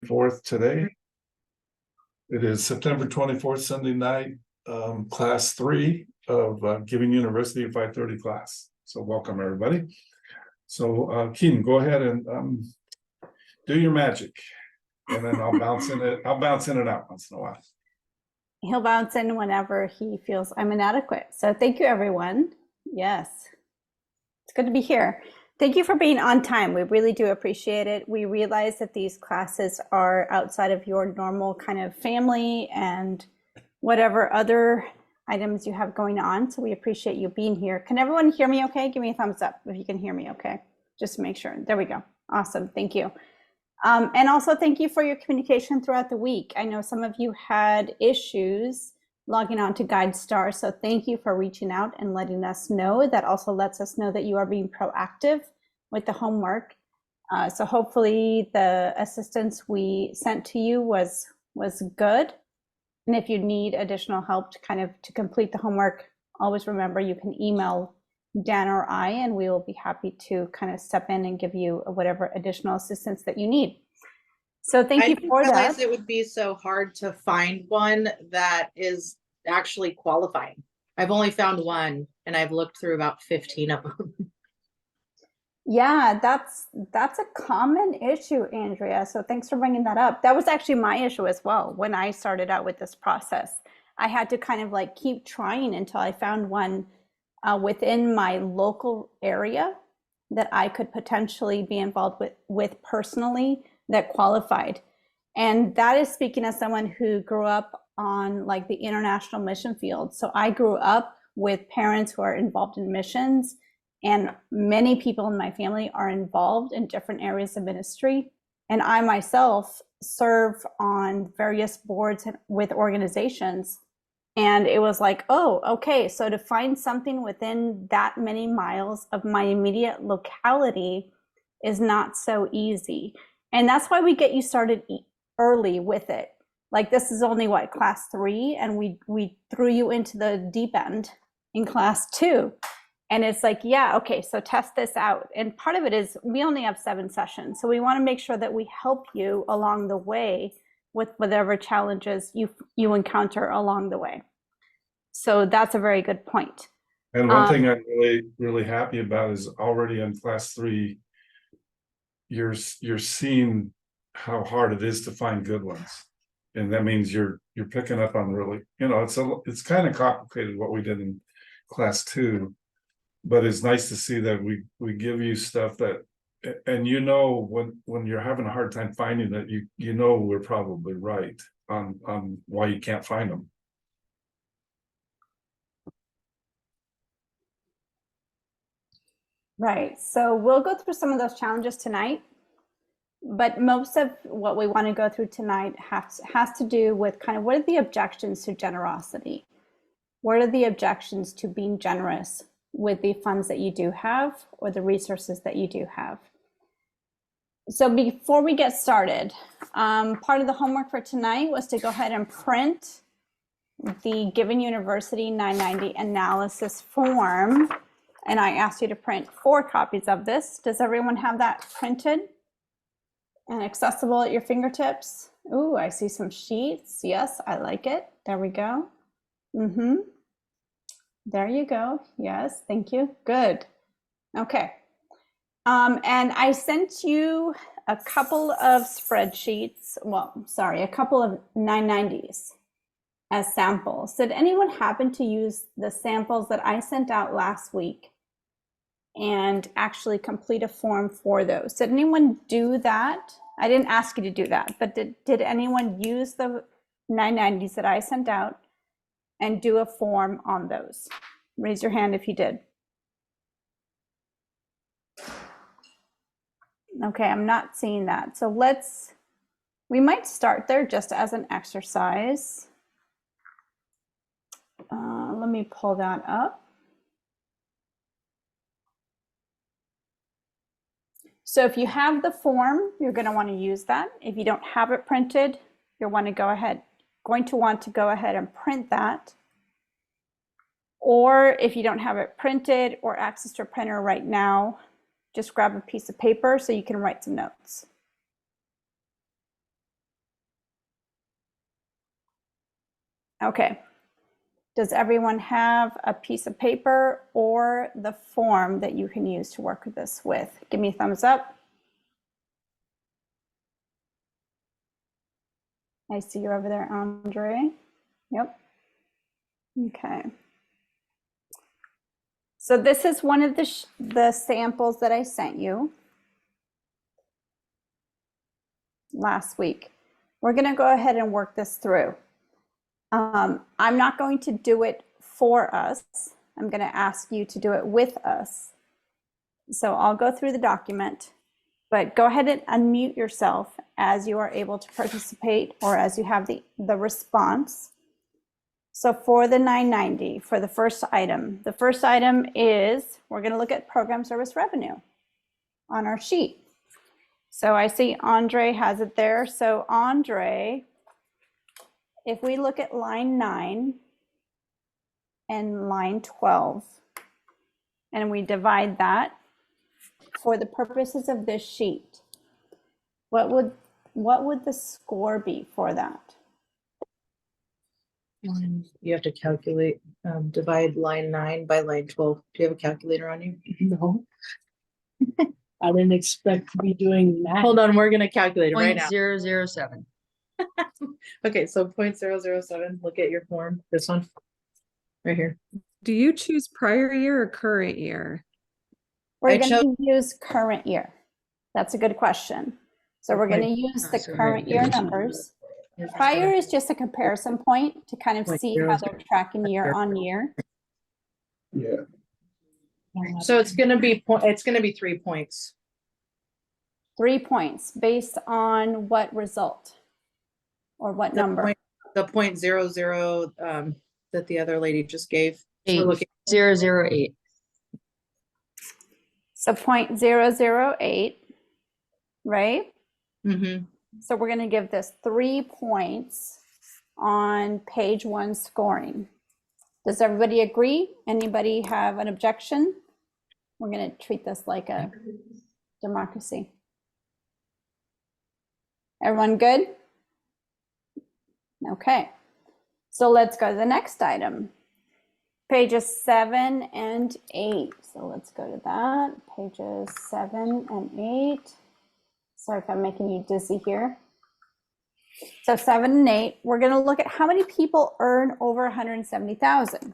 4th today. It is September 24th, Sunday night, class 3 of Giving University at 5:30 class. So welcome everybody. So Keenan, go ahead and do your magic, and then I'll bounce in it. I'll bounce in and out once in a while. He'll bounce in whenever he feels I'm inadequate. So thank you, everyone. Yes, it's good to be here. Thank you for being on time. We really do appreciate it. We realize that these classes are outside of your normal kind of family and whatever other items you have going on. So we appreciate you being here. Can everyone hear me okay? Give me a thumbs up if you can hear me okay, just to make sure. There we go. Awesome. Thank you. And also thank you for your communication throughout the week. I know some of you had issues logging on to GuideStar, so thank you for reaching out and letting us know. That also lets us know that you are being proactive with the homework. So hopefully the assistance we sent to you was good. And if you need additional help to complete the homework, always remember you can email Dan or I, and we will be happy to kind of step in and give you whatever additional assistance that you need. So thank you for that. I didn't realize it would be so hard to find one that is actually qualifying. I've only found one, and I've looked through about 15 of them. Yeah, that's a common issue, Andrea. So thanks for bringing that up. That was actually my issue as well. When I started out with this process, I had to kind of like keep trying until I found one within my local area that I could potentially be involved with personally that qualified. And that is speaking as someone who grew up on like the international mission field. So I grew up with parents who are involved in missions, and many people in my family are involved in different areas of ministry. And I myself serve on various boards with organizations. And it was like, oh, okay, so to find something within that many miles of my immediate locality is not so easy. And that's why we get you started early with it. Like this is only what, class 3, and we threw you into the deep end in class 2. And it's like, yeah, okay, so test this out. And part of it is we only have 7 sessions. So we want to make sure that we help you along the way with whatever challenges you encounter along the way. So that's a very good point. And one thing I'm really happy about is already in class 3, you're seeing how hard it is to find good ones. And that means you're picking up on really, it's kind of complicated what we did in class 2, but it's nice to see that we give you stuff that, and when you're having a hard time finding it, we're probably right on why you can't find them. Right. So we'll go through some of those challenges tonight, but most of what we want to go through tonight has to do with kind of what are the objections to generosity? What are the objections to being generous with the funds that you do have or the resources that you do have? So before we get started, part of the homework for tonight was to go ahead and print the Giving University 990 analysis form. And I asked you to print 4 copies of this. Does everyone have that printed and accessible at your fingertips? Ooh, I see some sheets. Yes, I like it. There we go. There you go. Yes, thank you. Good. Okay. And I sent you a couple of spreadsheets. Well, sorry, a couple of 990s as samples. Did anyone happen to use the samples that I sent out last week and actually complete a form for those? Did anyone do that? I didn't ask you to do that, but did anyone use the 990s that I sent out and do a form on those? Raise your hand if you did. Okay, I'm not seeing that. So we might start there just as an exercise. Let me pull that up. So if you have the form, you're going to want to use that. If you don't have it printed, you'll want to go ahead and print that. Or if you don't have it printed or access to a printer right now, just grab a piece of paper so you can write some notes. Okay. Does everyone have a piece of paper or the form that you can use to work this with? Give me a thumbs up. I see you over there, Andre. Yep. Okay. So this is one of the samples that I sent you last week. We're going to go ahead and work this through. I'm not going to do it for us. I'm going to ask you to do it with us. So I'll go through the document, but go ahead and unmute yourself as you are able to participate or as you have the response. So for the 990, for the first item is, we're going to look at program service revenue on our sheet. So I see Andre has it there. So Andre, if we look at line 9 and line 12, and we divide that for the purposes of this sheet, what would the score be for that? You have to calculate, divide line 9 by line 12. Do you have a calculator on you? No. I didn't expect to be doing that. Hold on, we're gonna calculate it right now. 0.007. Okay, so 0.007, look at your form, this one, right here. Do you choose prior year or current year? We're I going to use current year. That's a good question. So we're going to use the current year numbers. Prior is just a comparison point to kind of see how they're tracking year on year. Yeah. So it's gonna be 3 points. 3 points based on what result or what number? The 0.00 that the other lady just gave. So we're looking 008. So 0.008, right? Mhm. So we're going to give this 3 points on page 1 scoring. Does everybody agree? Anybody have an objection? We're going to treat this like a democracy. Everyone good? Okay. So let's go to the next item. Pages 7 and 8. So let's go to that. Pages 7 and 8. Sorry if I'm making you dizzy here. So 7 and 8, we're going to look at how many people earn over 170,000.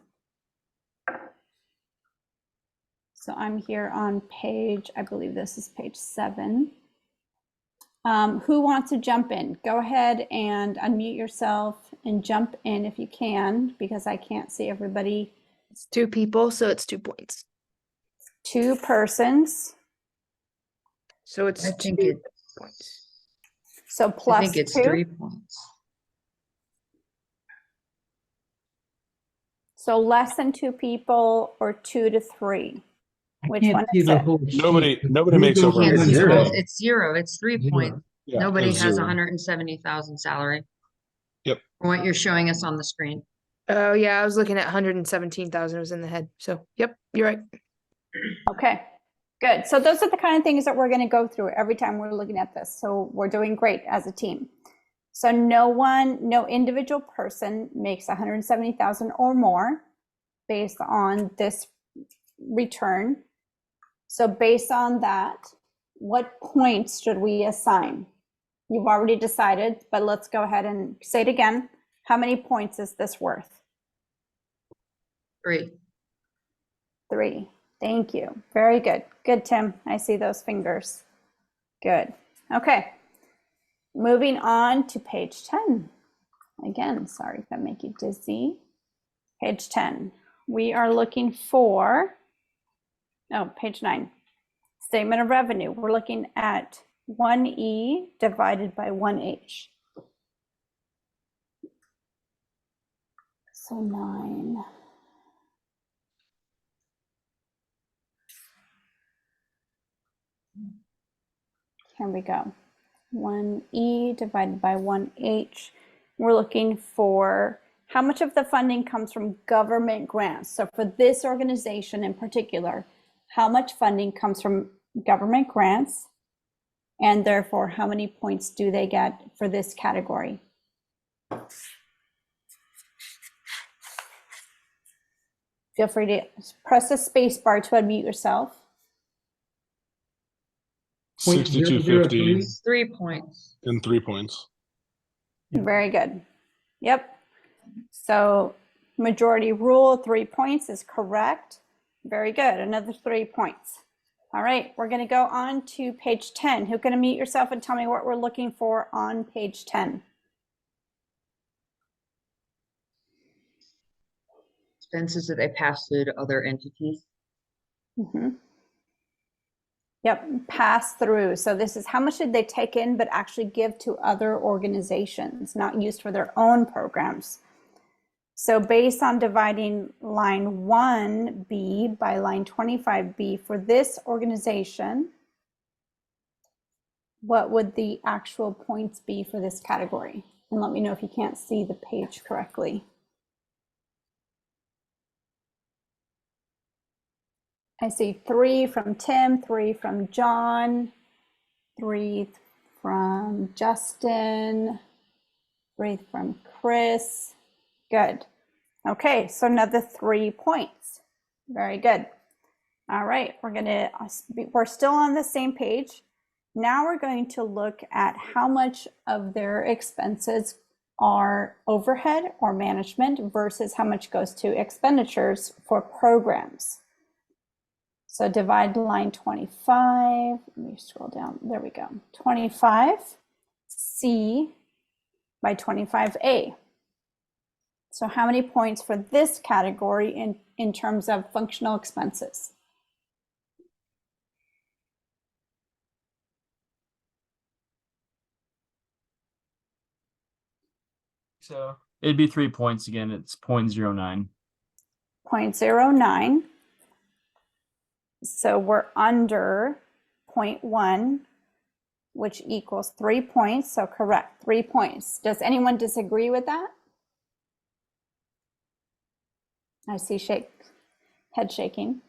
So I'm here on page, I believe this is page 7. Who wants to jump in? Go ahead and unmute yourself and jump in if you can, because I can't see everybody. It's 2 people, so it's 2 points. 2 persons. So it's I think 2 points. So I plus think it's 2. 3 points. So less than 2 people or 2 to 3. Which Can't one see is the it? whole Nobody sheet. makes over Can't see zero. the- It's 0. It's 3 Zero. points. Yeah, Nobody it's has zero. 170,000 salary. Yep. From what you're showing us on the screen. Oh yeah, I was looking at 117,000 was in the head. So yep, you're right. Okay, good. So those are the kind of things that we're going to go through every time we're looking at this. So we're doing great as a team. So no individual person makes 170,000 or more based on this return. So based on that, what points should we assign? You've already decided, but let's go ahead and say it again. How many points is this worth? 3. 3. Thank you. Very good. Good, Tim. I see those fingers. Good. Okay. Moving on to page 10. Again, sorry if I make you dizzy. Page 10. We are looking for, page 9. Statement of revenue. We're looking at 1E divided by 1H. So 9. Here we go. 1E divided by 1H. We're looking for how much of the funding comes from government grants. So for this organization in particular, how much funding comes from government grants, and therefore how many points do they get for this category? Feel free to press the space bar to unmute yourself. 6250 It's 3 points. and 3 points. Very good. Yep. So majority rule, 3 points is correct. Very good. Another 3 points. All right, we're going to go on to page 10. Who can unmute yourself and tell me what we're looking for on page 10? Expenses that they pass through to other entities. Yep, pass through. So this is how much did they take in but actually give to other organizations, not used for their own programs. So based on dividing line 1B by line 25B for this organization, what would the actual points be for this category? And let me know if you can't see the page correctly. I see 3 from Tim, 3 from John, 3 from Justin, 3 from Chris. Good. Okay, so another 3 points. Very good. All right, we're still on the same page. Now we're going to look at how much of their expenses are overhead or management versus how much goes to expenditures for programs. So divide line 25, let me scroll down, there we go. 25C by 25A. So how many points for this category in terms of functional expenses? So it'd be 3 points again. It's 0.09. 0.09. So we're under 0.1, which equals 3 points. So correct, 3 points. Does anyone disagree with that? I see head shaking.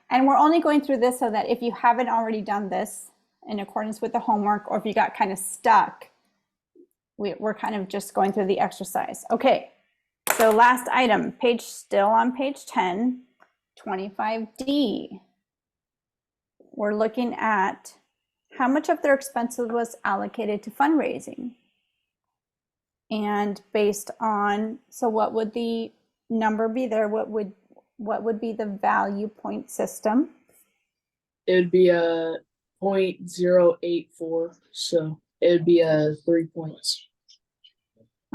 And we're only going through this so that if you haven't already done this in accordance with the homework, or if you got kind of stuck, we're kind of just going through the exercise. Okay, so last item, still on page 10. 25D, we're looking at how much of their expenses was allocated to fundraising. And based on, so what would the number be there? What would be the value point system? It would be a 0.084, so it would be 3 points.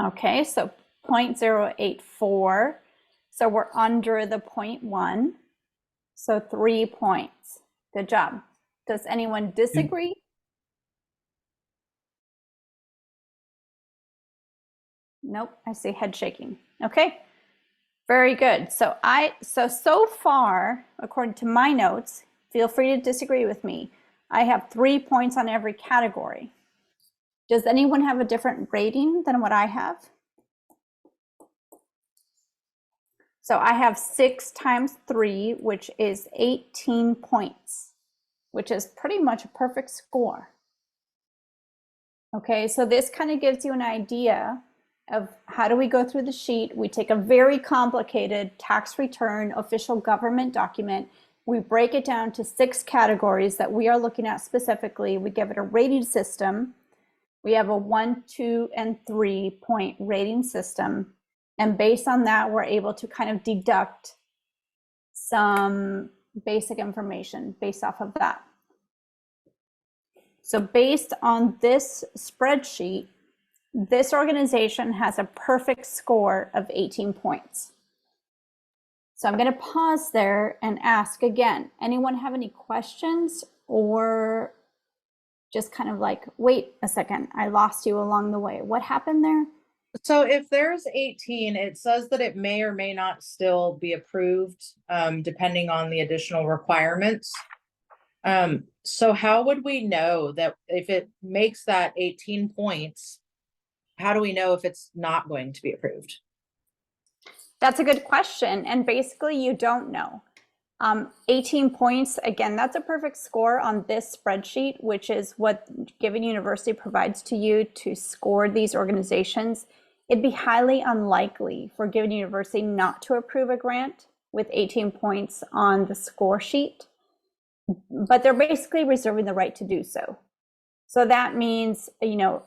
Okay, so 0.084. So we're under the 0.1. So 3 points. Good job. Does anyone disagree? Nope, I see head shaking. Okay, very good. So so far, according to my notes, feel free to disagree with me, I have 3 points on every category. Does anyone have a different rating than what I have? So I have 6 times 3, which is 18 points, which is pretty much a perfect score. Okay, so this kind of gives you an idea of how do we go through the sheet. We take a very complicated tax return official government document. We break it down to 6 categories that we are looking at specifically. We give it a rating system. We have a 1, 2, and 3 point rating system. And based on that, we're able to kind of deduct some basic information based off of that. So based on this spreadsheet, this organization has a perfect score of 18 points. So I'm going to pause there and ask again, anyone have any questions, or just kind of like, wait a second, I lost you along the way. What happened there? So if there's 18, it says that it may or may not still be approved, depending on the additional requirements. So how would we know that if it makes that 18 points, how do we know if it's not going to be approved? That's a good question. And basically you don't know. 18 points, again, that's a perfect score on this spreadsheet, which is what Given University provides to you to score these organizations. it'd be highly unlikely for Given University not to approve a grant with 18 points on the score sheet, but they're basically reserving the right to do so. So that means, you know,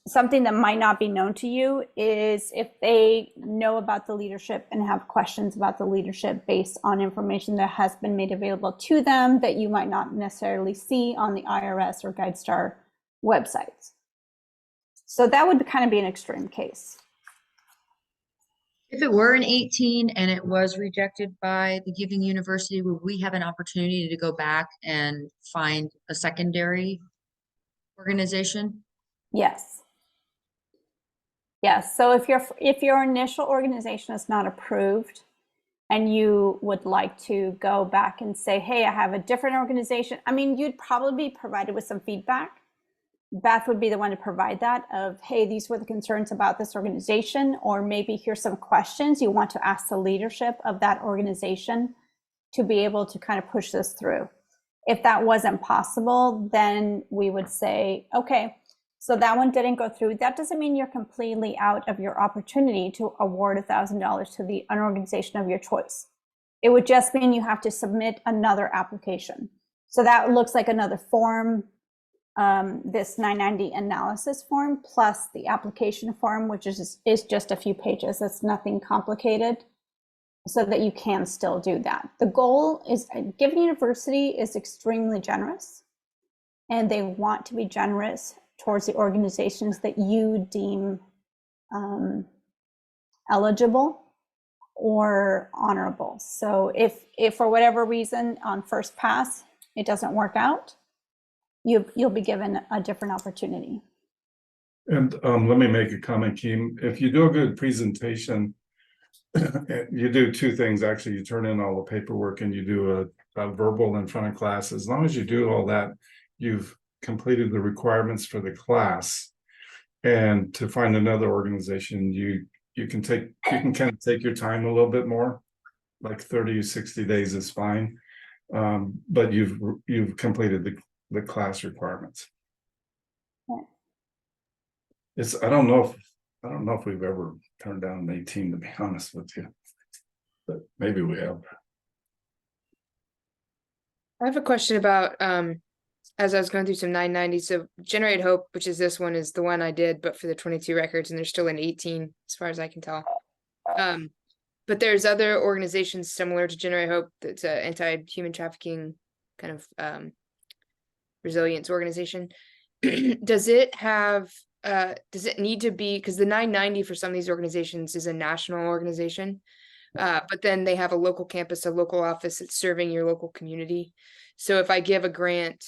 something that might not be known to you is if they know about the leadership and have questions about the leadership based on information that has been made available to them that you might not necessarily see on the IRS or GuideStar websites. So that would kind of be an extreme case. If it were an 18 and it was rejected by the Giving University, would we have an opportunity to go back and find a secondary organization? Yes. Yes. So if your initial organization is not approved and you would like to go back and say, hey, I have a different organization, I mean, you'd probably be provided with some feedback. Beth would be the one to provide that of, hey, these were the concerns about this organization, or maybe here's some questions you want to ask the leadership of that organization to be able to kind of push this through. If that wasn't possible, then we would say, okay, so that one didn't go through. That doesn't mean you're completely out of your opportunity to award $1,000 to an organization of your choice. It would just mean you have to submit another application. So that looks like another form, this 990 analysis form plus the application form, which is just a few pages. It's nothing complicated, so that you can still do that. The goal is, Given University is extremely generous, and they want to be generous towards the organizations that you deem eligible or honorable. So if for whatever reason on first pass it doesn't work out, you'll be given a different opportunity. And let me make a comment, Keem. If you do a good presentation, you do two things, actually. You turn in all the paperwork and you do a verbal in front of class. As long as you do all that, you've completed the requirements for the class. And to find another organization, you can kind of take your time a little bit more, like 30 or 60 days is fine. But you've completed the class requirements. Yeah. I don't know if we've ever turned down an 18, to be honest with you, but maybe we have. I have a question about, as I was going through some 990, so Generate Hope, which is this one, is the one I did, but for the 22 records, and there's still an 18 as far as I can tell. But there's other organizations similar to Generate Hope. That's an anti-human trafficking kind of resilience organization. Does it need to be, because the 990 for some of these organizations is a national organization, but then they have a local campus, a local office that's serving your local community. So if I give a grant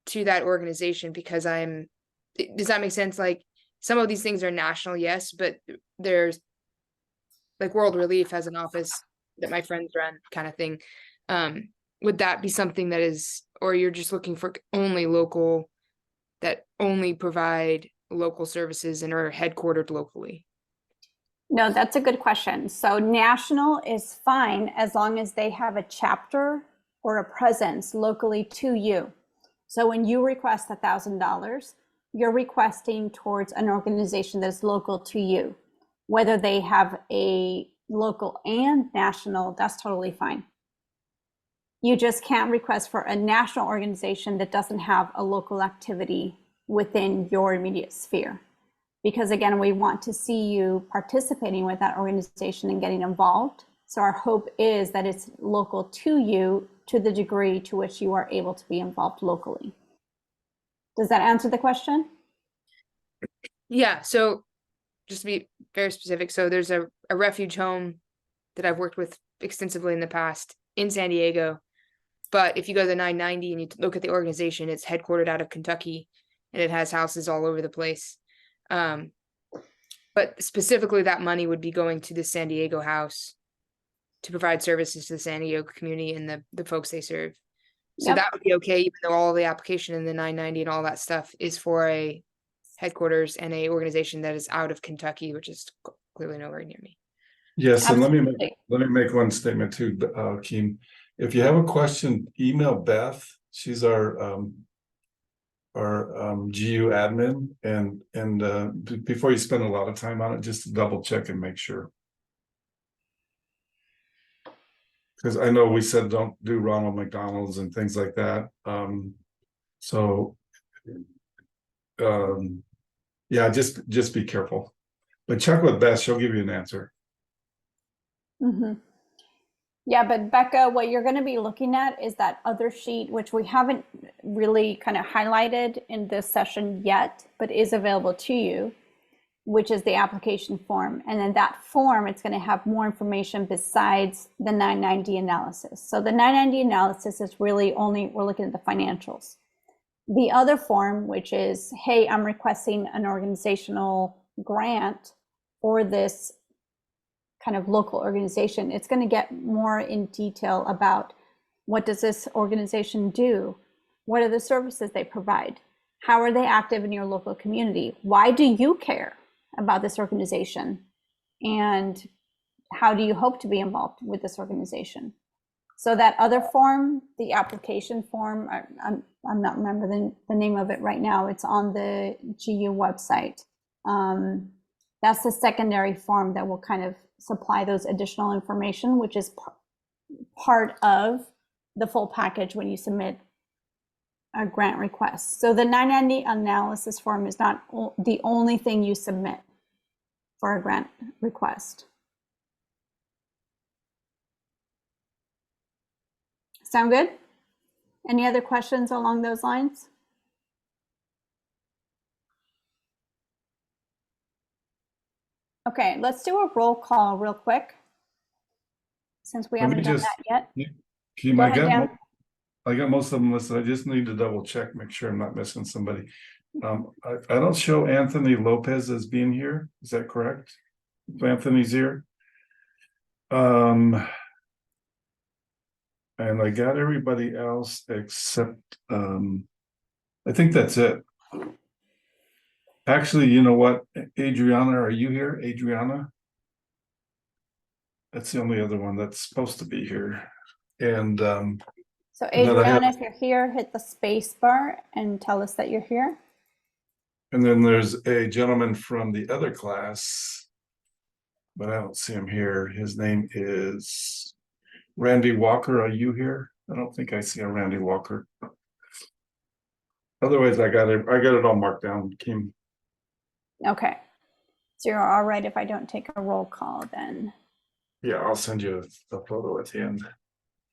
to that organization because does that make sense? Like, some of these things are national, yes, but there's like World Relief has an office that my friends run, kind of thing. Would that be something that is, or you're just looking for only local, that only provide local services and are headquartered locally? No, that's a good question. So national is fine as long as they have a chapter or a presence locally to you. So when you request $1,000, you're requesting towards an organization that's local to you. Whether they have a local and national, that's totally fine. You just can't request for a national organization that doesn't have a local activity within your immediate sphere. Because again, we want to see you participating with that organization and getting involved. So our hope is that it's local to you to the degree to which you are able to be involved locally. Does that answer the question? Yeah, so just to be very specific, so there's a refuge home that I've worked with extensively in the past in San Diego. But if you go to the 990 and you look at the organization, it's headquartered out of Kentucky and it has houses all over the place. But specifically that money would be going to the San Diego house to provide services to the San Diego community and the folks they serve. So Yep. that would be okay, even though all the application in the 990 and all that stuff is for a headquarters and a organization that is out of Kentucky, which is clearly nowhere near me. Yes, and let me Absolutely. make one statement too, Keem. If you have a question, email Beth. She's our GU admin and before you spend a lot of time on it, just to double check and make sure. Because I know we said don't do Ronald McDonald's and things like that. Yeah, just be careful. But check with Beth, she'll give you an answer. Mm-hmm. Yeah, but Becca, what you're going to be looking at is that other sheet, which we haven't really kind of highlighted in this session yet, but is available to you, which is the application form. And then that form, it's going to have more information besides the 990 analysis. So the 990 analysis is really only, we're looking at the financials. The other form, which is, hey, I'm requesting an organizational grant for this kind of local organization, it's going to get more in detail about what does this organization do? What are the services they provide? How are they active in your local community? Why do you care about this organization? And how do you hope to be involved with this organization? So that other form, the application form, I'm not remembering the name of it right now. It's on the GU website. That's the secondary form that will kind of supply those additional information, which is part of the full package when you submit a grant request. So the 990 analysis form is not the only thing you submit for a grant request. Sound good? Any other questions along those lines? Okay, let's do a roll call real quick, since we haven't done that yet. Kim, Go ahead, Dan. I got most of them listed. I just need to double check, make sure I'm not missing somebody. I don't show Anthony Lopez as being here. Is that correct? If Anthony's here. And I got everybody else except I think that's it. Actually, you know what? Adriana, are you here? Adriana? That's the only other one that's supposed to be here. And So and then I have- Adriana, if you're here, hit the space bar and tell us that you're here. and then there's a gentleman from the other class, but I don't see him here. His name is Randy Walker. Are you here? I don't think I see a Randy Walker. Otherwise, I got it all marked down, Kim. Okay. So you're all right if I don't take a roll call then. Yeah, I'll send you a photo at the end.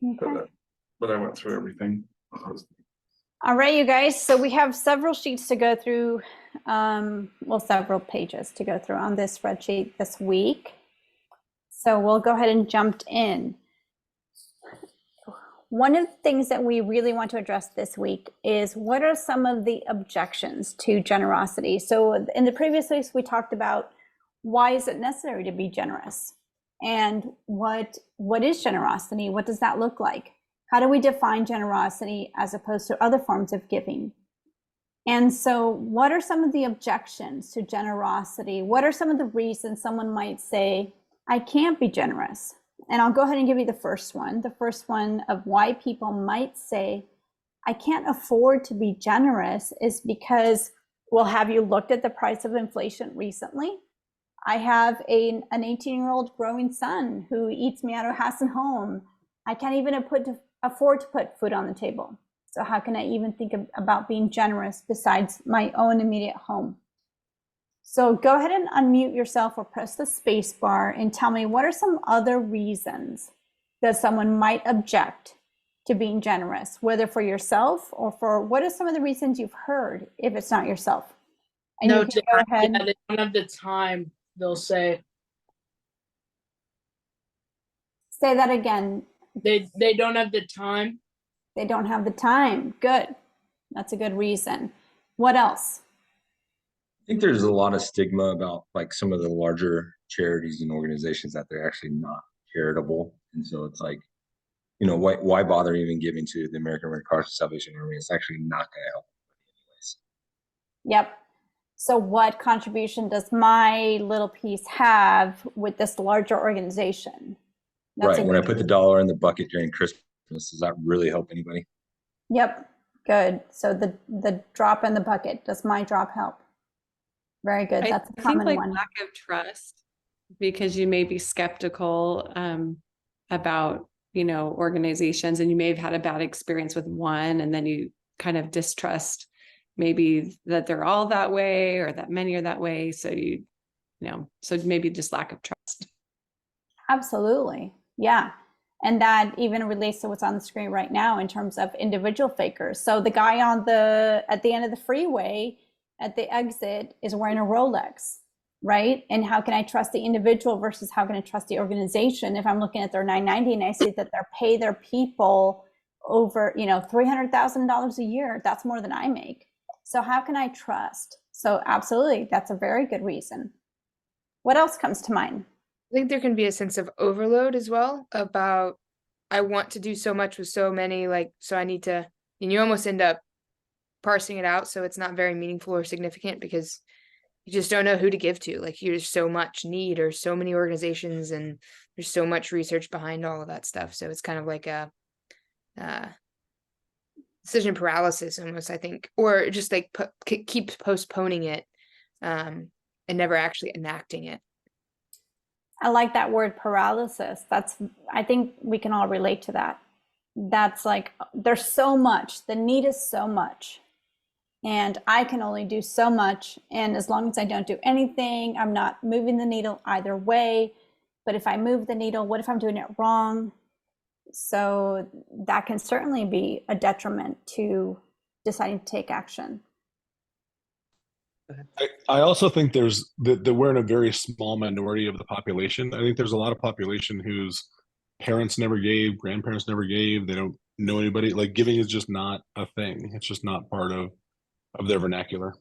Okay. But I went through everything. All right, you guys. So we have several sheets to go through, well, several pages to go through on this spreadsheet this week. So we'll go ahead and jump in. One of the things that we really want to address this week is what are some of the objections to generosity? So in the previous weeks, we talked about why is it necessary to be generous? And what is generosity? What does that look like? How do we define generosity as opposed to other forms of giving? And so what are some of the objections to generosity? What are some of the reasons someone might say, I can't be generous? And I'll go ahead and give you the first one. The first one of why people might say, I can't afford to be generous is because, well, have you looked at the price of inflation recently? I have an 18-year-old growing son who eats me out of house and home. I can't even afford to put food on the table. So how can I even think about being generous besides my own immediate home? So go ahead and unmute yourself or press the space bar and tell me what are some other reasons that someone might object to being generous, whether for yourself or for what are some of the reasons you've heard if it's not yourself? And No, you can go ahead. yeah, they don't have the time, they'll say. Say that again. They don't have the time. They don't have the time. Good. That's a good reason. What else? I think there's a lot of stigma about like some of the larger charities and organizations that they're actually not charitable. And so it's like, you know, why bother even giving to the American Red Cross or Salvation Army? It's actually not going to help anyways. Yep. So what contribution does my little piece have with this larger organization? That's Right. When I put the dollar in the bucket during Christmas, does that really help anybody? Yep. Good. So the drop in the bucket, does my drop help? Very good. I That's a think common like one. lack of trust, because you may be skeptical about, organizations, and you may have had a bad experience with one, and then you kind of distrust maybe that they're all that way or that many are that way. So so maybe just lack of trust. Absolutely. Yeah. And that even relates to what's on the screen right now in terms of individual fakers. So the guy at the end of the freeway at the exit is wearing a Rolex, right? And how can I trust the individual versus how can I trust the organization if I'm looking at their 990 and I see that they're pay their people over, $300,000 a year? That's more than I make. So how can I trust? So absolutely, that's a very good reason. What else comes to mind? I think there can be a sense of overload as well about I want to do so much with so many, so I need to, and you almost end up parsing it out so it's not very meaningful or significant because you just don't know who to give to. Like there's so much need or so many organizations and there's so much research behind all of that stuff. So it's kind of like a decision paralysis almost, I think, or just like keep postponing it and never actually enacting it. I like that word paralysis. I think we can all relate to that. That's like, there's so much, the need is so much, and I can only do so much. And as long as I don't do anything, I'm not moving the needle either way. But if I move the needle, what if I'm doing it wrong? So that can certainly be a detriment to deciding to take action. I also think there's that we're in a very small minority of the population. I think there's a lot of population whose parents never gave, grandparents never gave, they don't know anybody. Like giving is just not a thing. It's just not part of their vernacular.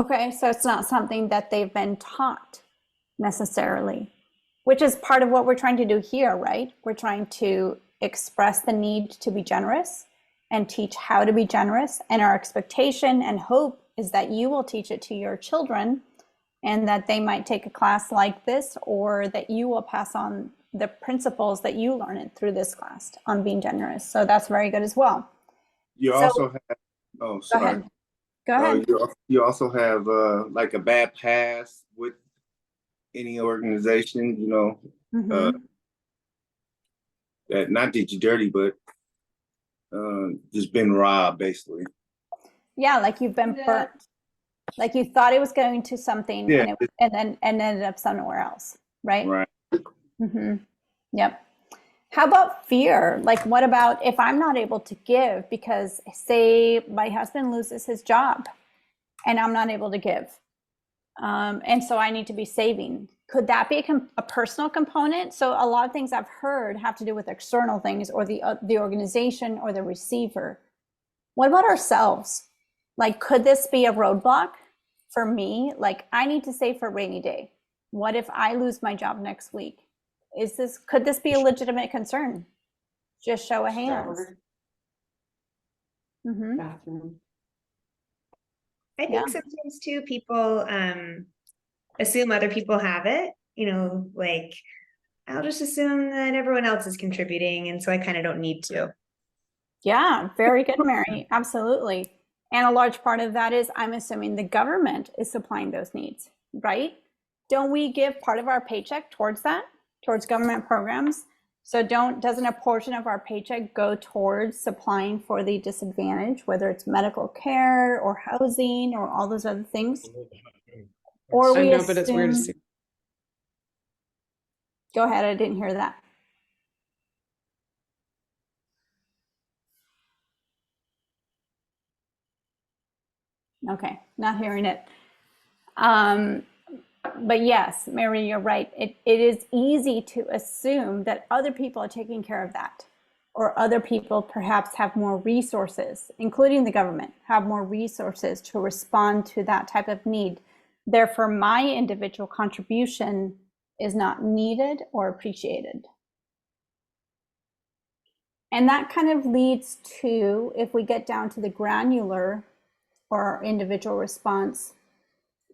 Okay, so it's not something that they've been taught necessarily, which is part of what we're trying to do here, right? We're trying to express the need to be generous and teach how to be generous. And our expectation and hope is that you will teach it to your children and that they might take a class like this, or that you will pass on the principles that you learn through this class on being generous. So that's very good as well. You also have, oh, sorry. Go ahead. You also have like a bad past with any organization, that not did you dirty, but just been robbed, basically. Yeah, like you've been burnt. Like you thought it was going to something, Yeah. and then ended up somewhere else, right? Right. Mm-hmm. Yep. How about fear? Like, what about if I'm not able to give because, say, my husband loses his job and I'm not able to give, and so I need to be saving? Could that be a personal component? So a lot of things I've heard have to do with external things, or the organization or the receiver. What about ourselves? Like, could this be a roadblock for me? Like, I need to save for a rainy day. What if I lose my job next week? Could this be a legitimate concern? Just show of hands. Mm-hmm. Bathroom. I think sometimes too, people assume other people have it, like I'll just assume that everyone else is contributing, and so I kind of don't need to. Yeah, very good, Mary. Absolutely. And a large part of that is I'm assuming the government is supplying those needs, right? Don't we give part of our paycheck towards that, towards government programs? So doesn't a portion of our paycheck go towards supplying for the disadvantaged, whether it's medical care or housing or all those other things? Or I we know, but it's weird to see. Go ahead, I didn't hear that. Okay, not hearing it. But yes, Mary, you're right. It is easy to assume that other people are taking care of that, or other people perhaps have more resources, including the government, have more resources to respond to that type of need. Therefore, my individual contribution is not needed or appreciated. And that kind of leads to, if we get down to the granular or individual response,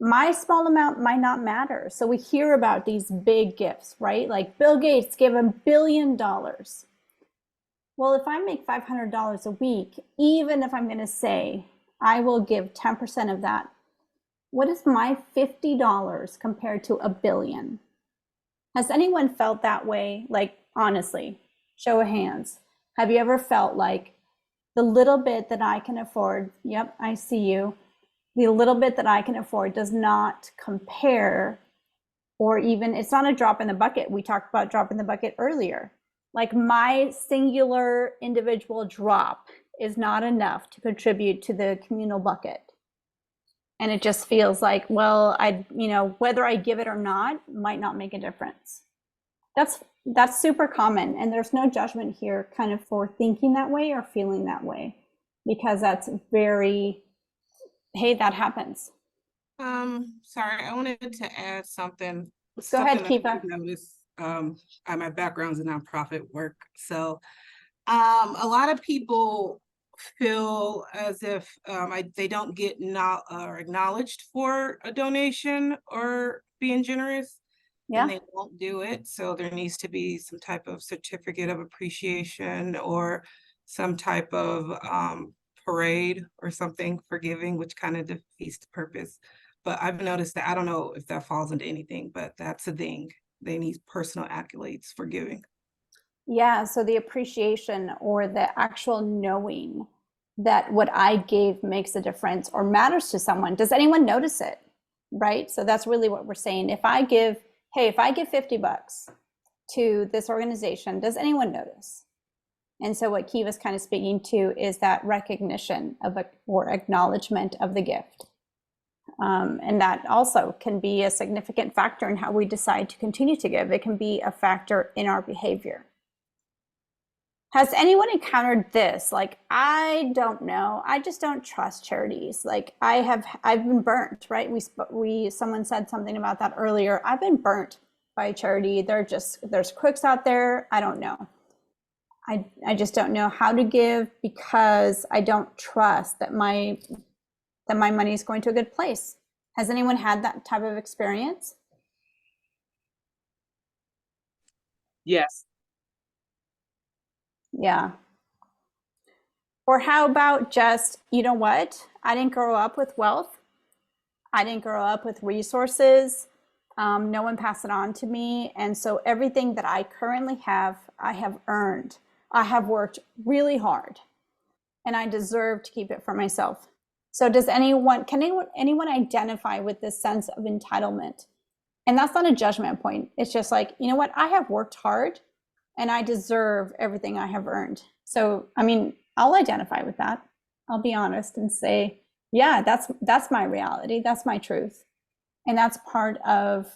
my small amount might not matter. So we hear about these big gifts, right? Like Bill Gates gave $1 billion. well, if I make $500 a week, even if I'm going to say I will give 10% of that, what is my $50 compared to $1 billion? Has anyone felt that way? Like, honestly, show of hands. Have you ever felt like the little bit that I can afford, yep, I see you, the little bit that I can afford does not compare, or even, it's not a drop in the bucket. We talked about drop in the bucket earlier. Like, my singular individual drop is not enough to contribute to the communal bucket. And it just feels like, well, whether I give it or not might not make a difference. That's super common, and there's no judgment here kind of for thinking that way or feeling that way, because that's very, hey, that happens. Sorry, I wanted to add something. Go ahead, something Kiva. I noticed, my background's in nonprofit work. So a lot of people feel as if they don't get acknowledged for a donation or being generous. Yeah. And they won't do it. So there needs to be some type of certificate of appreciation or some type of parade or something for giving, which kind of defeats the purpose. But I've noticed that, I don't know if that falls into anything, but that's a thing. They need personal accolades for giving. Yeah, so the appreciation or the actual knowing that what I gave makes a difference or matters to someone. Does anyone notice it? Right? So that's really what we're saying. If I give $50 to this organization, does anyone notice? And so what Kiva's kind of speaking to is that recognition or acknowledgement of the gift. And that also can be a significant factor in how we decide to continue to give. It can be a factor in our behavior. Has anyone encountered this? Like, I don't know, I just don't trust charities. Like, I've been burnt, right? Someone said something about that earlier. I've been burnt by a charity. There's crooks out there. I don't know. I just don't know how to give because I don't trust that my money is going to a good place. Has anyone had that type of experience? Yes. Yeah. Or how about just, you know what? I didn't grow up with wealth. I didn't grow up with resources. No one passed it on to me. And so everything that I currently have, I have earned. I have worked really hard and I deserve to keep it for myself. So can anyone identify with this sense of entitlement? And that's not a judgment point. It's just like, you know what? I have worked hard and I deserve everything I have earned. So, I mean, I'll identify with that. I'll be honest and say, yeah, that's my reality. That's my truth. And that's part of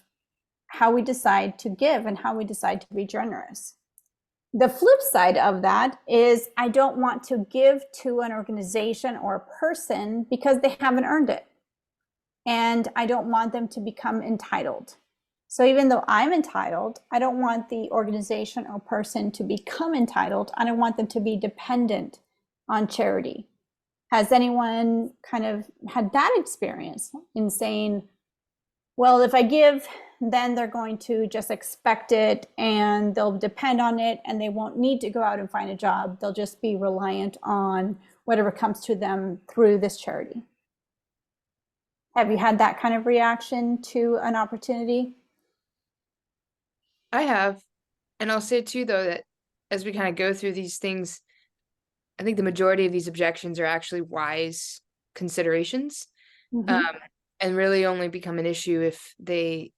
how we decide to give and how we decide to be generous. The flip side of that is I don't want to give to an organization or a person because they haven't earned it. And I don't want them to become entitled. So even though I'm entitled, I don't want the organization or person to become entitled. I don't want them to be dependent on charity. Has anyone kind of had that experience in saying, well, if I give, then they're going to just expect it and they'll depend on it and they won't need to go out and find a job. They'll just be reliant on whatever comes to them through this charity. Have you had that kind of reaction to an opportunity? I have. And I'll say too, though, that as we kind of go through these things, I think the majority of these objections are actually wise considerations. And really only become an issue if they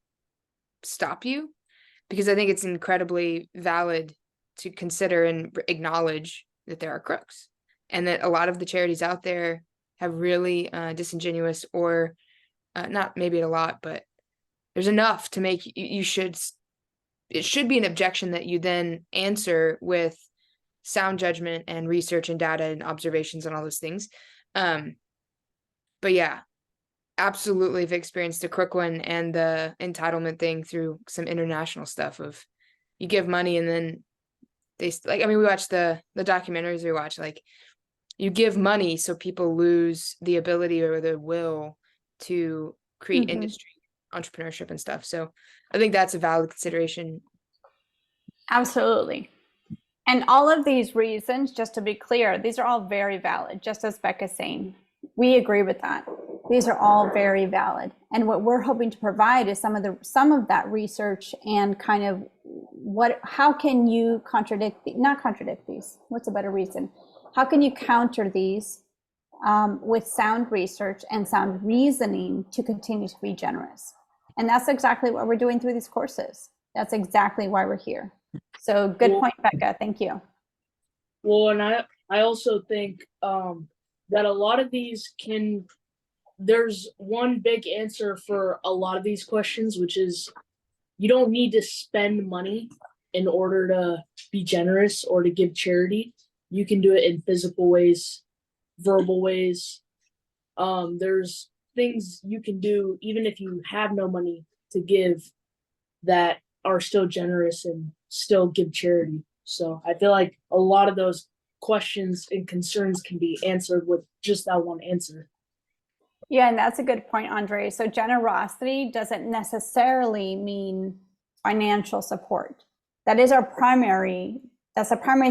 stop you, because I think it's incredibly valid to consider and acknowledge that there are crooks and that a lot of the charities out there have really disingenuous or not maybe a lot, but there's enough to make it should be an objection that you then answer with sound judgment and research and data and observations and all those things. But yeah, absolutely have experienced the crook one and the entitlement thing through some international stuff of you give money and then we watch the documentaries we watch, like you give money so people lose the ability or the will to create industry, entrepreneurship and stuff. So I think that's a valid consideration. Absolutely. And all of these reasons, just to be clear, these are all very valid, just as Becca's saying. We agree with that. These are all very valid. And what we're hoping to provide is some of that research and kind of how can you not contradict these? What's a better reason? How can you counter these with sound research and sound reasoning to continue to be generous? And that's exactly what we're doing through these courses. That's exactly why we're here. So good point, Becca. Thank you. Well, and I also think that a lot of these there's one big answer for a lot of these questions, which is you don't need to spend money in order to be generous or to give charity. You can do it in physical ways, verbal ways. There's things you can do even if you have no money to give that are still generous and still give charity. So I feel like a lot of those questions and concerns can be answered with just that one answer. Yeah, and that's a good point, Andre. So generosity doesn't necessarily mean financial support. That's the primary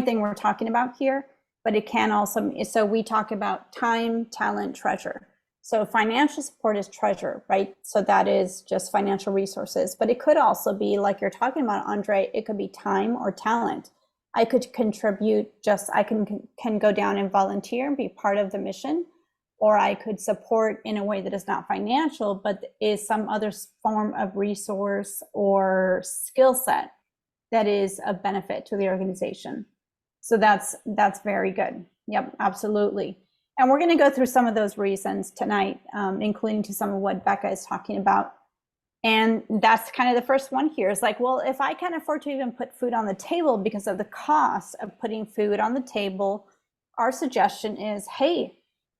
thing we're talking about here, but it can also, so we talk about time, talent, treasure. So financial support is treasure, right? So that is just financial resources, but it could also be like you're talking about, Andre, it could be time or talent. I could contribute I can go down and volunteer and be part of the mission, or I could support in a way that is not financial, but is some other form of resource or skill set that is of benefit to the organization. So that's very good. Yep, absolutely. And we're going to go through some of those reasons tonight, including to some of what Becca is talking about. And that's kind of the first one here is like, well, if I can't afford to even put food on the table because of the cost of putting food on the table, our suggestion is, hey,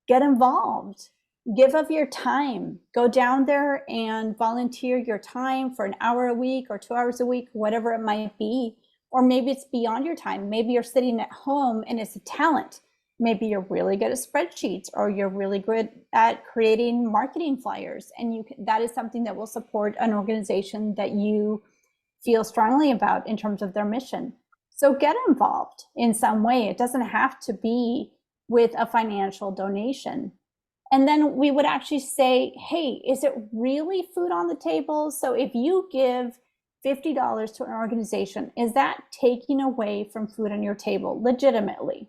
get involved, give of your time, go down there and volunteer your time for an hour a week or 2 hours a week, whatever it might be. Or maybe it's beyond your time. Maybe you're sitting at home and it's a talent. Maybe you're really good at spreadsheets, or you're really good at creating marketing flyers. And that is something that will support an organization that you feel strongly about in terms of their mission. So get involved in some way. It doesn't have to be with a financial donation. And then we would actually say, hey, is it really food on the table? So if you give $50 to an organization, is that taking away from food on your table legitimately?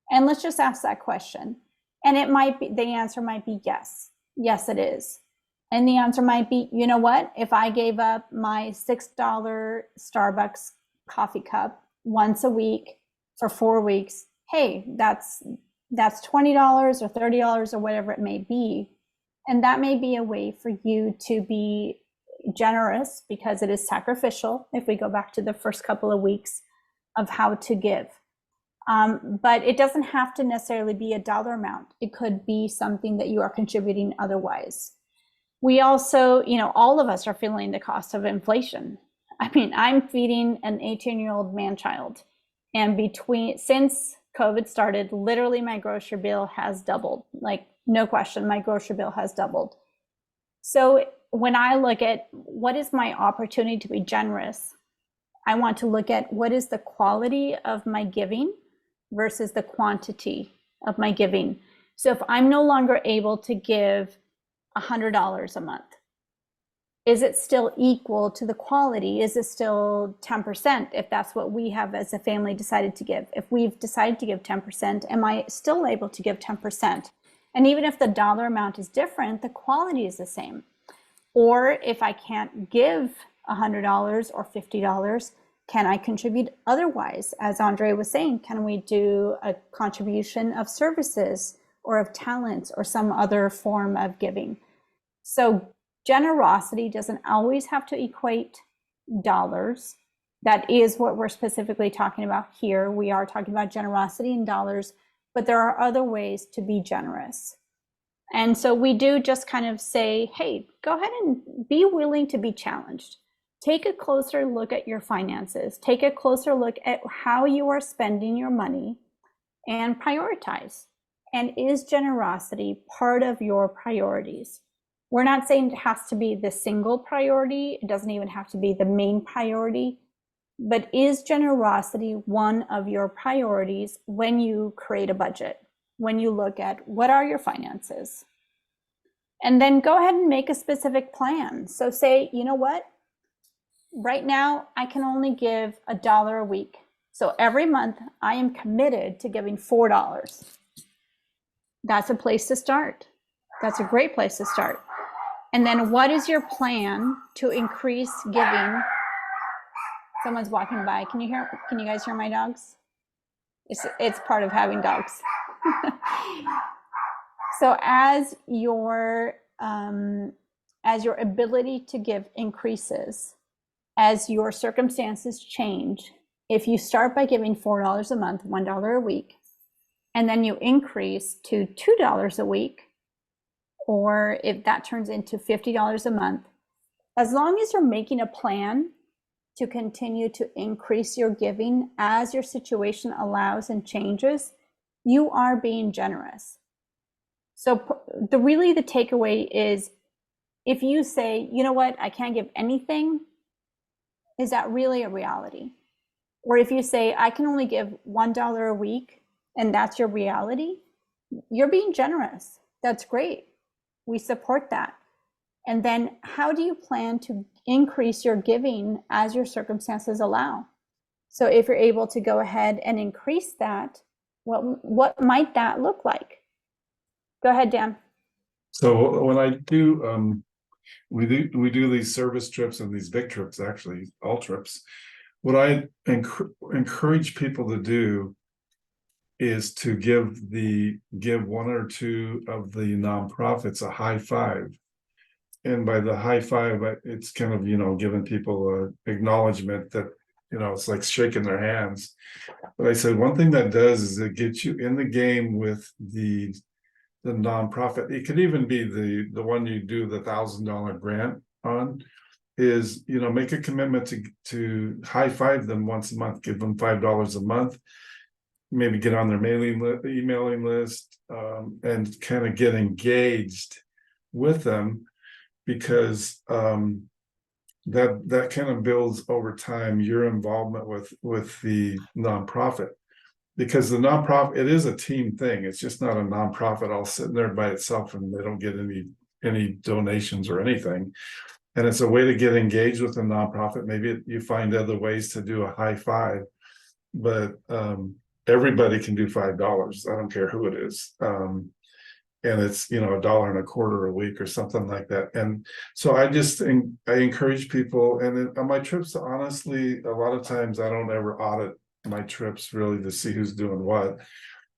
And let's just ask that question. And the answer might be yes. Yes, it is. And the answer might be, you know what? If I gave up my $6 Starbucks coffee cup once a week for 4 weeks, hey, that's $20 or $30 or whatever it may be. And that may be a way for you to be generous because it is sacrificial, if we go back to the first couple of weeks of how to give. But it doesn't have to necessarily be a dollar amount. It could be something that you are contributing otherwise. We also, all of us are feeling the cost of inflation. I mean, I'm feeding an 18-year-old man-child, and since COVID started, literally my grocery bill has doubled. Like, no question, my grocery bill has doubled. So when I look at what is my opportunity to be generous, I want to look at what is the quality of my giving versus the quantity of my giving. So if I'm no longer able to give $100 a month, is it still equal to the quality? Is it still 10% if that's what we have as a family decided to give? If we've decided to give 10%, am I still able to give 10%? And even if the dollar amount is different, the quality is the same. Or if I can't give $100 or $50, can I contribute otherwise? As Andre was saying, can we do a contribution of services or of talents or some other form of giving? So generosity doesn't always have to equate dollars. That is what we're specifically talking about here. We are talking about generosity in dollars, but there are other ways to be generous. And so we do just kind of say, hey, go ahead and be willing to be challenged. Take a closer look at your finances. Take a closer look at how you are spending your money and prioritize. And is generosity part of your priorities? We're not saying it has to be the single priority. It doesn't even have to be the main priority. But is generosity one of your priorities when you create a budget, when you look at what are your finances? And then go ahead and make a specific plan. So say, you know what? Right now, I can only give $1 a week. So every month, I am committed to giving $4. That's a place to start. That's a great place to start. And then what is your plan to increase giving? Someone's walking by. Can you guys hear my dogs? It's part of having dogs. So as your ability to give increases, as your circumstances change, if you start by giving $4 a month, $1 a week, and then you increase to $2 a week, or if that turns into $50 a month, as long as you're making a plan to continue to increase your giving as your situation allows and changes, you are being generous. So the takeaway is, if you say, you know what, I can't give anything, is that really a reality? Or if you say, I can only give $1 a week, and that's your reality, you're being generous. That's great. We support that. And then how do you plan to increase your giving as your circumstances allow? So if you're able to go ahead and increase that, what might that look like? Go ahead, Dan. So when I do, we do these service trips and these big trips, actually, all trips. What I encourage people to do is to give one or two of the nonprofits a high five. And by the high five, it's kind of, giving people a acknowledgement that, it's like shaking their hands. But I said, one thing that does is it gets you in the game with the nonprofit. It could even be the one you do the $1,000 grant on, is, make a commitment to high five them once a month, give them $5 a month, maybe get on their emailing list, and kind of get engaged with them, because that kind of builds over time your involvement with the nonprofit. Because the nonprofit, it is a team thing. It's just not a nonprofit all sitting there by itself and they don't get any donations or anything. And it's a way to get engaged with a nonprofit. Maybe you find other ways to do a high five, but everybody can do $5. I don't care who it is. And it's, $1.25 a week or something like that. And so I encourage people, and on my trips, honestly, a lot of times I don't ever audit my trips really to see who's doing what,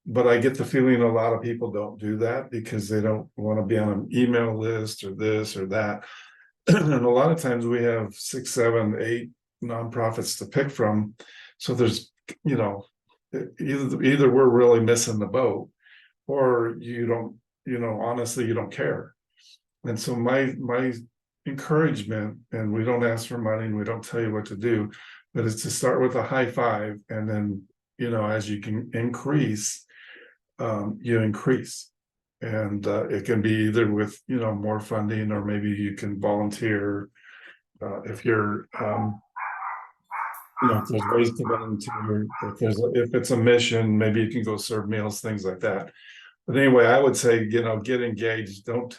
but I get the feeling a lot of people don't do that because they don't want to be on an email list or this or that. And a lot of times we have 6, 7, 8 nonprofits to pick from, so there's either we're really missing the boat, or you don't, honestly, you don't care. And so my encouragement, and we don't ask for money and we don't tell you what to do, but it's to start with a high five, and then, as you can increase, you increase. And it can be either with, more funding, or maybe you can volunteer. If you're, if there's ways to volunteer, if it's a mission, maybe you can go serve meals, things like that. But anyway, I would say, get engaged. A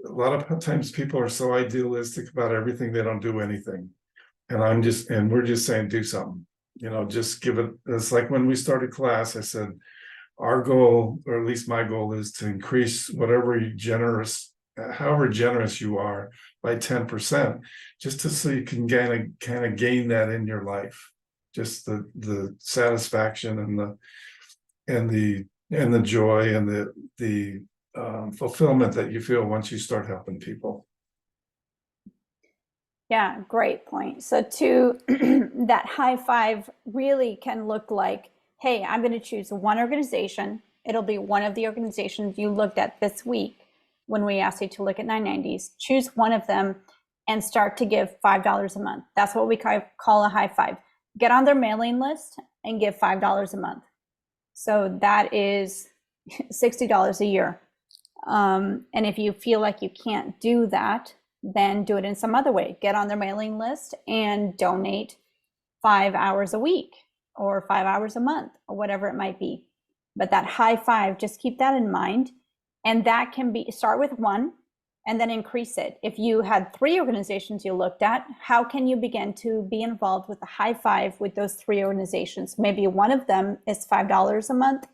lot of times people are so idealistic about everything, they don't do anything. And we're just saying, do something, just give it. It's like when we started class, I said, our goal, or at least my goal, is to increase however generous you are by 10%, just so you can kind of gain that in your life, just the satisfaction and the joy and the fulfillment that you feel once you start helping people. Yeah, great point. So that high five really can look like, hey, I'm going to choose one organization. It'll be one of the organizations you looked at this week when we asked you to look at 990s. Choose one of them and start to give $5 a month. That's what we call a high five. Get on their mailing list and give $5 a month. So that is $60 a year. And if you feel like you can't do that, then do it in some other way. Get on their mailing list and donate 5 hours a week or 5 hours a month or whatever it might be. But that high five, just keep that in mind. And that can be, start with one and then increase it. If you had 3 organizations you looked at, how can you begin to be involved with the high five with those 3 organizations? Maybe one of them is $5 a month.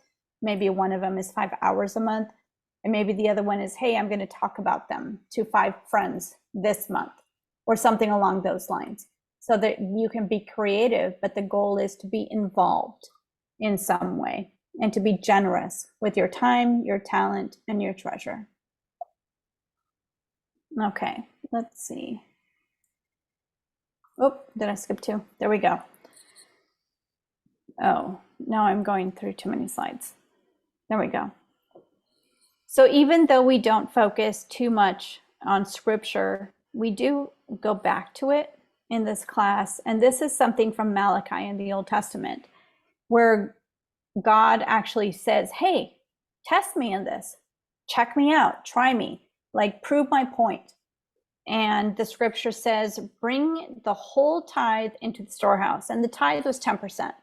Maybe one of them is 5 hours a month. And maybe the other one is, hey, I'm going to talk about them to 5 friends this month or something along those lines, so that you can be creative, but the goal is to be involved in some way and to be generous with your time, your talent, and your treasure. Okay, let's see. Oh, did I skip 2? There we go. Oh, now I'm going through too many slides. There we go. So even though we don't focus too much on scripture, we do go back to it in this class. And this is something from Malachi in the Old Testament, where God actually says, hey, test me in this, check me out, try me, like prove my point. And the scripture says, bring the whole tithe into the storehouse. And the tithe was 10%.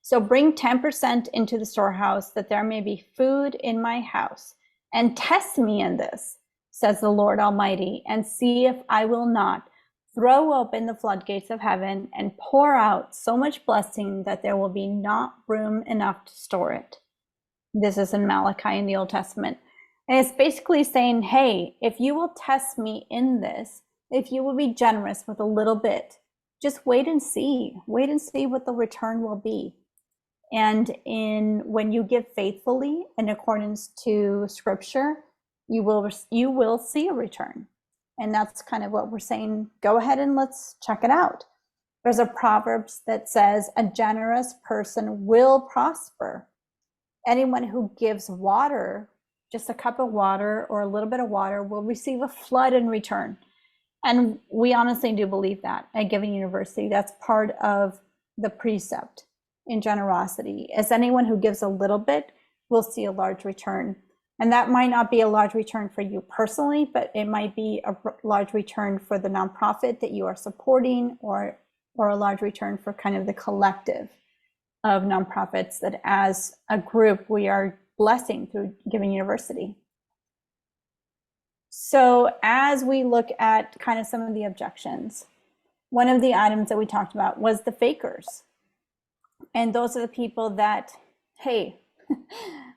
So bring 10% into the storehouse, that there may be food in my house. And test me in this, says the Lord Almighty, and see if I will not throw open the floodgates of heaven and pour out so much blessing that there will be not room enough to store it. This is in Malachi in the Old Testament. And it's basically saying, hey, if you will test me in this, if you will be generous with a little bit, just wait and see what the return will be. And when you give faithfully in accordance to scripture, you will see a return. And that's kind of what we're saying. Go ahead and let's check it out. There's a Proverbs that says, a generous person will prosper. Anyone who gives water, just a cup of water or a little bit of water, will receive a flood in return. And we honestly do believe that at Giving University. That's part of the precept in generosity, as anyone who gives a little bit will see a large return. And that might not be a large return for you personally, but it might be a large return for the nonprofit that you are supporting, or a large return for kind of the collective of nonprofits that as a group we are blessing through Giving University. So as we look at kind of some of the objections, one of the items that we talked about was the fakers. And those are the people that, hey,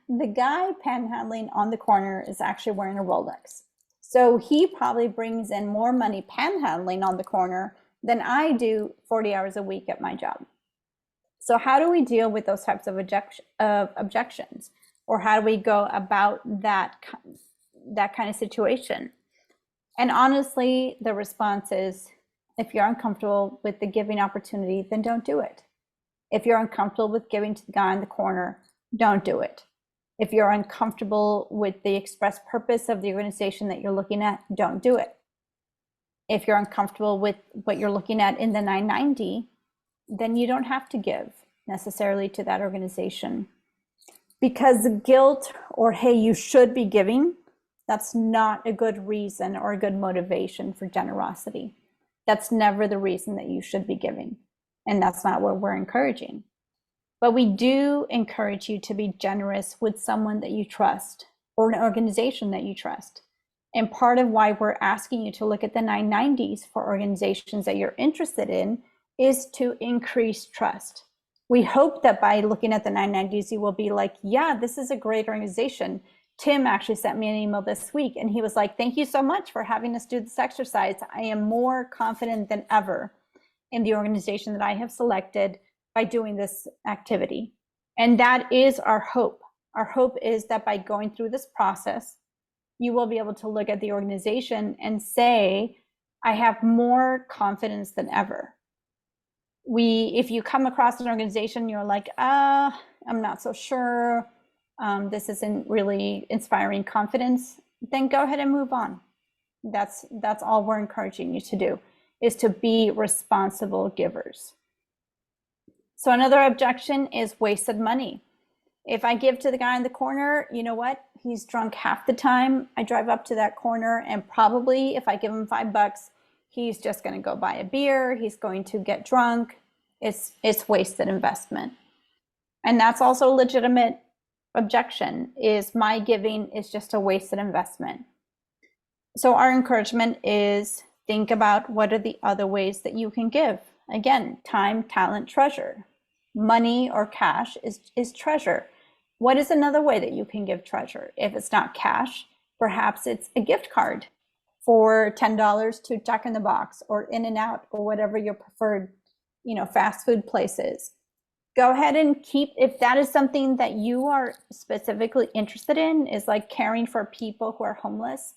the guy panhandling on the corner is actually wearing a Rolex. So he probably brings in more money panhandling on the corner than I do 40 hours a week at my job. So how do we deal with those types of objections? Or how do we go about that kind of situation? And honestly, the response is, if you're uncomfortable with the giving opportunity, then don't do it. If you're uncomfortable with giving to the guy in the corner, don't do it. If you're uncomfortable with the express purpose of the organization that you're looking at, don't do it. If you're uncomfortable with what you're looking at in the 990, then you don't have to give necessarily to that organization. Because guilt or, hey, you should be giving, that's not a good reason or a good motivation for generosity. That's never the reason that you should be giving. And that's not what we're encouraging. But we do encourage you to be generous with someone that you trust or an organization that you trust. And part of why we're asking you to look at the 990s for organizations that you're interested in is to increase trust. We hope that by looking at the 990s, you will be like, yeah, this is a great organization. Tim actually sent me an email this week and he was like, thank you so much for having us do this exercise. I am more confident than ever in the organization that I have selected by doing this activity. And that is our hope. Our hope is that by going through this process, you will be able to look at the organization and say, I have more confidence than ever. If you come across an organization, you're like, I'm not so sure, this isn't really inspiring confidence, then go ahead and move on. That's all we're encouraging you to do, is to be responsible givers. So another objection is wasted money. If I give to the guy in the corner, you know what? He's drunk half the time. I drive up to that corner and probably if I give him $5, he's just going to go buy a beer. He's going to get drunk. it's wasted investment. And that's also a legitimate objection, is my giving is just a wasted investment. So our encouragement is think about what are the other ways that you can give. Again, time, talent, treasure. Money or cash is treasure. What is another way that you can give treasure? If it's not cash, perhaps it's a gift card for $10 to Jack in the Box or In-N-Out or whatever your preferred, fast food place is. Go ahead and keep, if that is something that you are specifically interested in, is like caring for people who are homeless,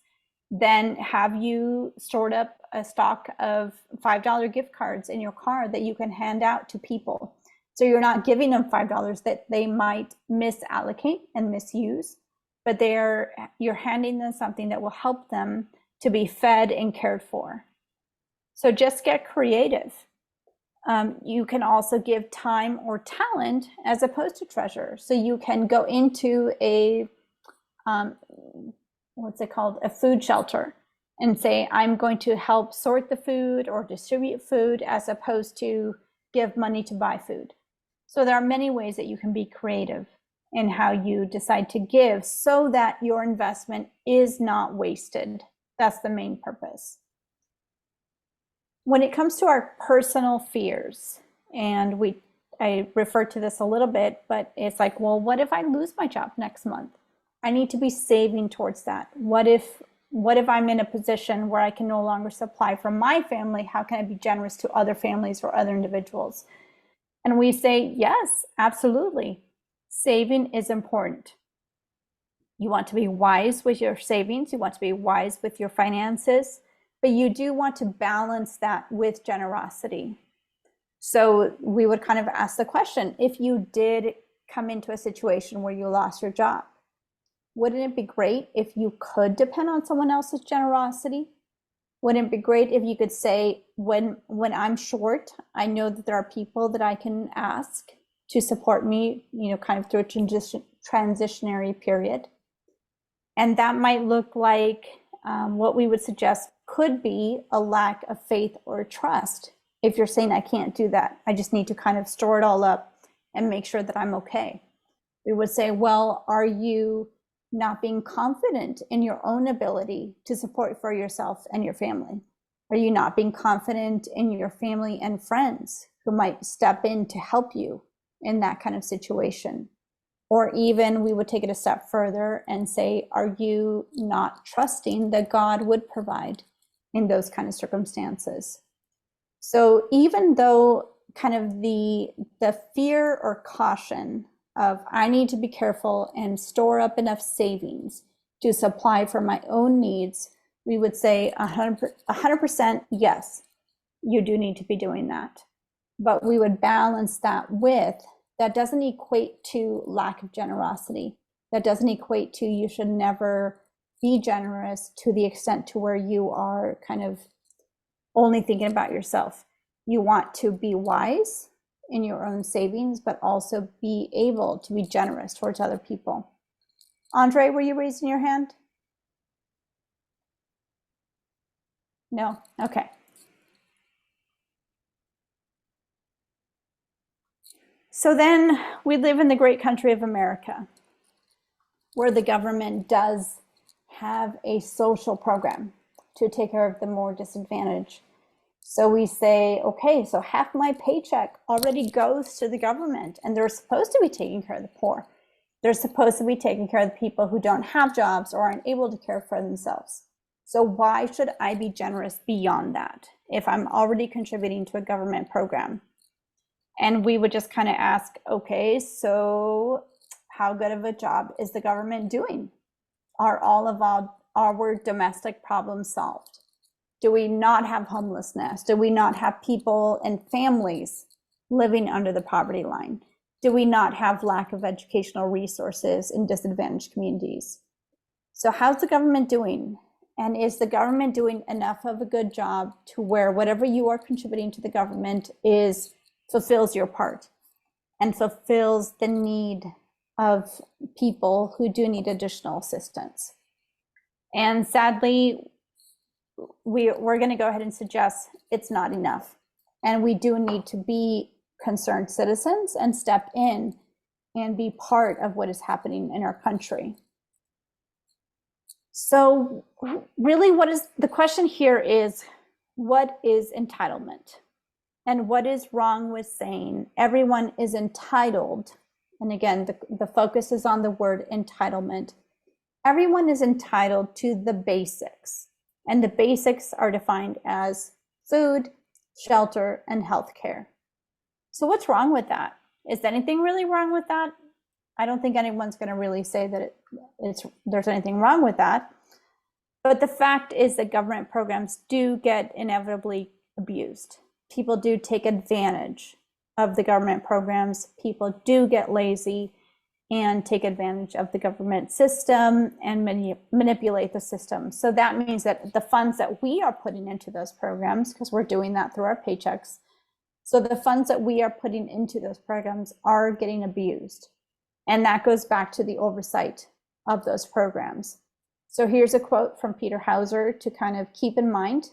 then have you stored up a stock of $5 gift cards in your car that you can hand out to people. So you're not giving them $5 that they might misallocate and misuse, but you're handing them something that will help them to be fed and cared for. So just get creative. You can also give time or talent as opposed to treasure. So you can go into a, a food shelter and say, I'm going to help sort the food or distribute food as opposed to give money to buy food. So there are many ways that you can be creative in how you decide to give so that your investment is not wasted. That's the main purpose. When it comes to our personal fears, and I referred to this a little bit, but it's like, well, what if I lose my job next month? I need to be saving towards that. What if I'm in a position where I can no longer supply for my family? How can I be generous to other families or other individuals? And we say, yes, absolutely. Saving is important. You want to be wise with your savings. You want to be wise with your finances, but you do want to balance that with generosity. So we would kind of ask the question, if you did come into a situation where you lost your job, wouldn't it be great if you could depend on someone else's generosity? Wouldn't it be great if you could say, when I'm short, I know that there are people that I can ask to support me, kind of through a transitionary period. And that might look like what we would suggest could be a lack of faith or trust. If you're saying, I can't do that, I just need to kind of store it all up and make sure that I'm okay. We would say, well, are you not being confident in your own ability to support for yourself and your family? Are you not being confident in your family and friends who might step in to help you in that kind of situation? Or even we would take it a step further and say, are you not trusting that God would provide in those kind of circumstances? So even though kind of the fear or caution of I need to be careful and store up enough savings to supply for my own needs, we would say 100% yes, you do need to be doing that. But we would balance that with, that doesn't equate to lack of generosity. That doesn't equate to you should never be generous to the extent to where you are kind of only thinking about yourself. You want to be wise in your own savings, but also be able to be generous towards other people. Andre, were you raising your hand? No? Okay. So then we live in the great country of America, where the government does have a social program to take care of the more disadvantaged. So we say, okay, so half my paycheck already goes to the government, and they're supposed to be taking care of the poor. They're supposed to be taking care of the people who don't have jobs or aren't able to care for themselves. So why should I be generous beyond that if I'm already contributing to a government program? And we would just kind of ask, okay, so how good of a job is the government doing? Are all of our domestic problems solved? Do we not have homelessness? Do we not have people and families living under the poverty line? Do we not have lack of educational resources in disadvantaged communities? So how's the government doing? And is the government doing enough of a good job to where whatever you are contributing to the government fulfills your part and fulfills the need of people who do need additional assistance? And sadly, we're going to go ahead and suggest it's not enough. And we do need to be concerned citizens and step in and be part of what is happening in our country. So really the question here is, what is entitlement? And what is wrong with saying everyone is entitled? And again, the focus is on the word entitlement. Everyone is entitled to the basics. And the basics are defined as food, shelter, and healthcare. So what's wrong with that? Is anything really wrong with that? I don't think anyone's going to really say that there's anything wrong with that. But the fact is that government programs do get inevitably abused. People do take advantage of the government programs. People do get lazy and take advantage of the government system and manipulate the system. So that means that the funds that we are putting into those programs, because we're doing that through our paychecks, so the funds that we are putting into those programs are getting abused. And that goes back to the oversight of those programs. So here's a quote from Peter Hauser to kind of keep in mind.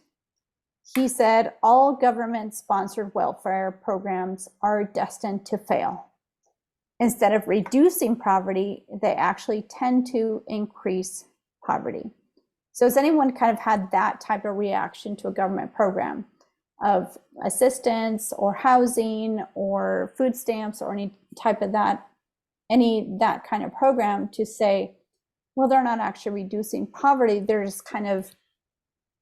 He said, all government-sponsored welfare programs are destined to fail. Instead of reducing poverty, they actually tend to increase poverty. So has anyone kind of had that type of reaction to a government program of assistance or housing or food stamps or any type of that kind of program to say, well, they're not actually reducing poverty, they're just kind of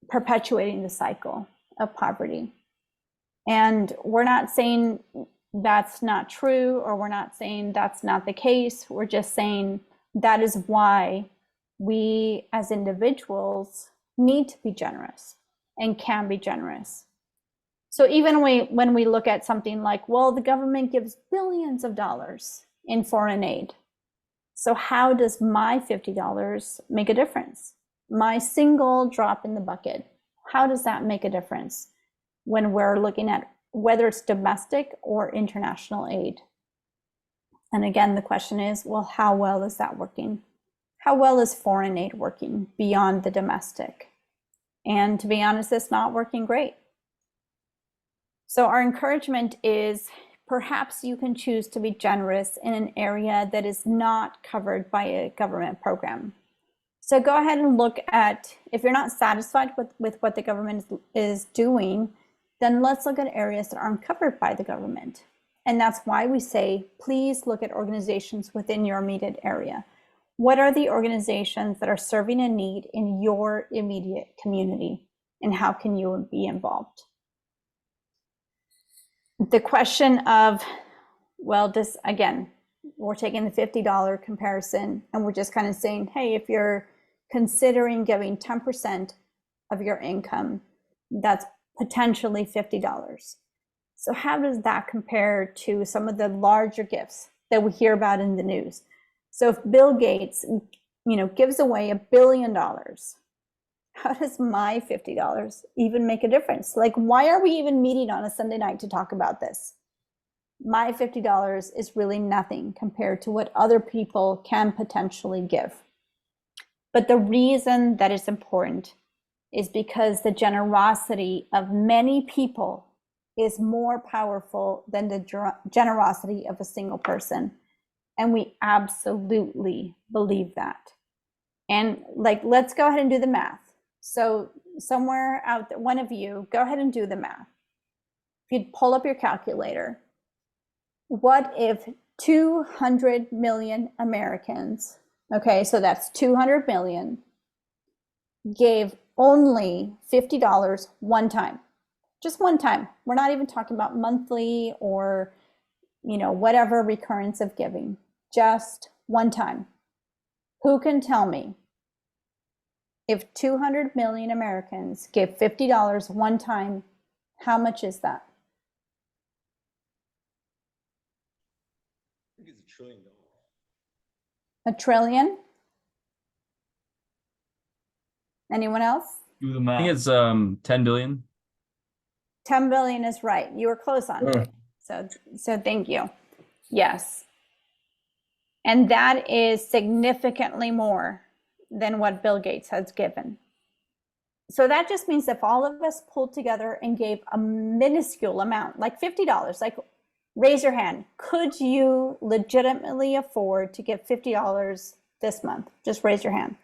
perpetuating the cycle of poverty. And we're not saying that's not true, or we're not saying that's not the case. We're just saying that is why we as individuals need to be generous and can be generous. So even when we look at something like, well, the government gives billions of dollars in foreign aid. So how does my $50 make a difference? My single drop in the bucket, how does that make a difference when we're looking at whether it's domestic or international aid? And again, the question is, well, how well is that working? How well is foreign aid working beyond the domestic? And to be honest, it's not working great. So our encouragement is perhaps you can choose to be generous in an area that is not covered by a government program. So go ahead and look at, if you're not satisfied with what the government is doing, then let's look at areas that aren't covered by the government. And that's why we say, please look at organizations within your immediate area. What are the organizations that are serving a need in your immediate community? And how can you be involved? The question of, well, again, we're taking the $50 comparison and we're just kind of saying, hey, if you're considering giving 10% of your income, that's potentially $50. So how does that compare to some of the larger gifts that we hear about in the news? So if Bill Gates, gives away $1 billion, how does my $50 even make a difference? Like, why are we even meeting on a Sunday night to talk about this? My $50 is really nothing compared to what other people can potentially give. But the reason that it's important is because the generosity of many people is more powerful than the generosity of a single person. And we absolutely believe that. And let's go ahead and do the math. So somewhere out there, one of you, go ahead and do the math. If you'd pull up your calculator, what if 200 million Americans, okay, so that's 200 million, gave only $50 one time, just one time. We're not even talking about monthly or, whatever recurrence of giving, just one time. Who can tell me if 200 million Americans give $50 one time, how much is that? I think it's $1 trillion. $1 trillion? Anyone else? Do the math. I think it's 10 billion. 10 billion is right. You were close on it. So thank you. Yes. And that is significantly more than what Bill Gates has given. So that just means if all of us pulled together and gave a minuscule amount, like $50, like Raise your hand. Could you legitimately afford to give $50 this month? Just raise your hand.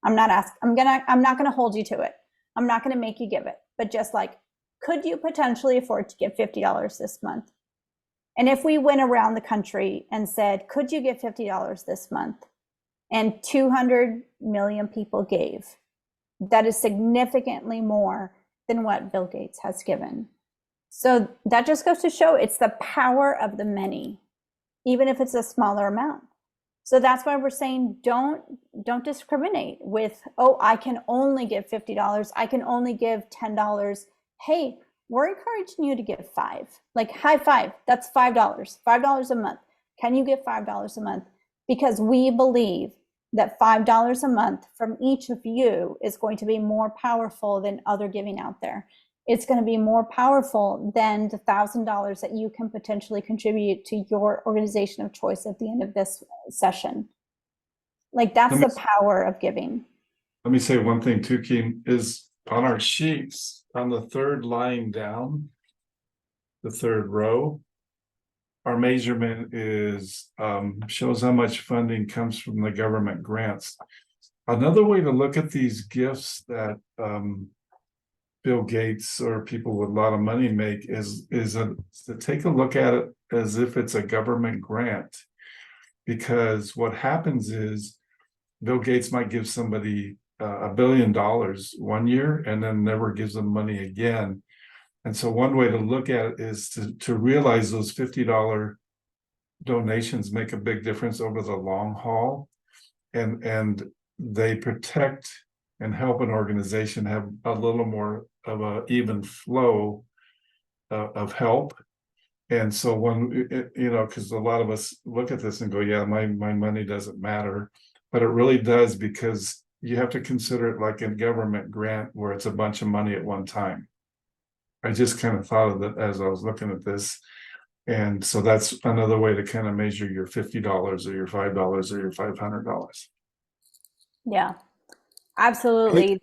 I'm not going to hold you to it. I'm not going to make you give it, but just like, could you potentially afford to give $50 this month? And if we went around the country and said, could you give $50 this month? And 200 million people gave, that is significantly more than what Bill Gates has given. So that just goes to show it's the power of the many, even if it's a smaller amount. So that's why we're saying don't discriminate with, oh, I can only give $50. I can only give $10. Hey, we're encouraging you to give $5. Like high five, that's $5, $5 a month. Can you give $5 a month? Because we believe that $5 a month from each of you is going to be more powerful than other giving out there. It's going to be more powerful than the $1,000 that you can potentially contribute to your organization of choice at the end of this session. Like that's the power of giving. Let me say one thing too, Keem, is on our sheets, on the third line down, the third row, our measurement is shows how much funding comes from the government grants. Another way to look at these gifts that Bill Gates or people with a lot of money make is to take a look at it as if it's a government grant. Because what happens is Bill Gates might give somebody $1 billion 1 year and then never gives them money again. And so one way to look at it is to realize those $50 donations make a big difference over the long haul. And they protect and help an organization have a little more of an even flow of help. And so when, because a lot of us look at this and go, yeah, my money doesn't matter. But it really does, because you have to consider it like a government grant where it's a bunch of money at one time. I just kind of thought of it as I was looking at this. And so that's another way to kind of measure your $50 or your $5 or your $500. Yeah, absolutely.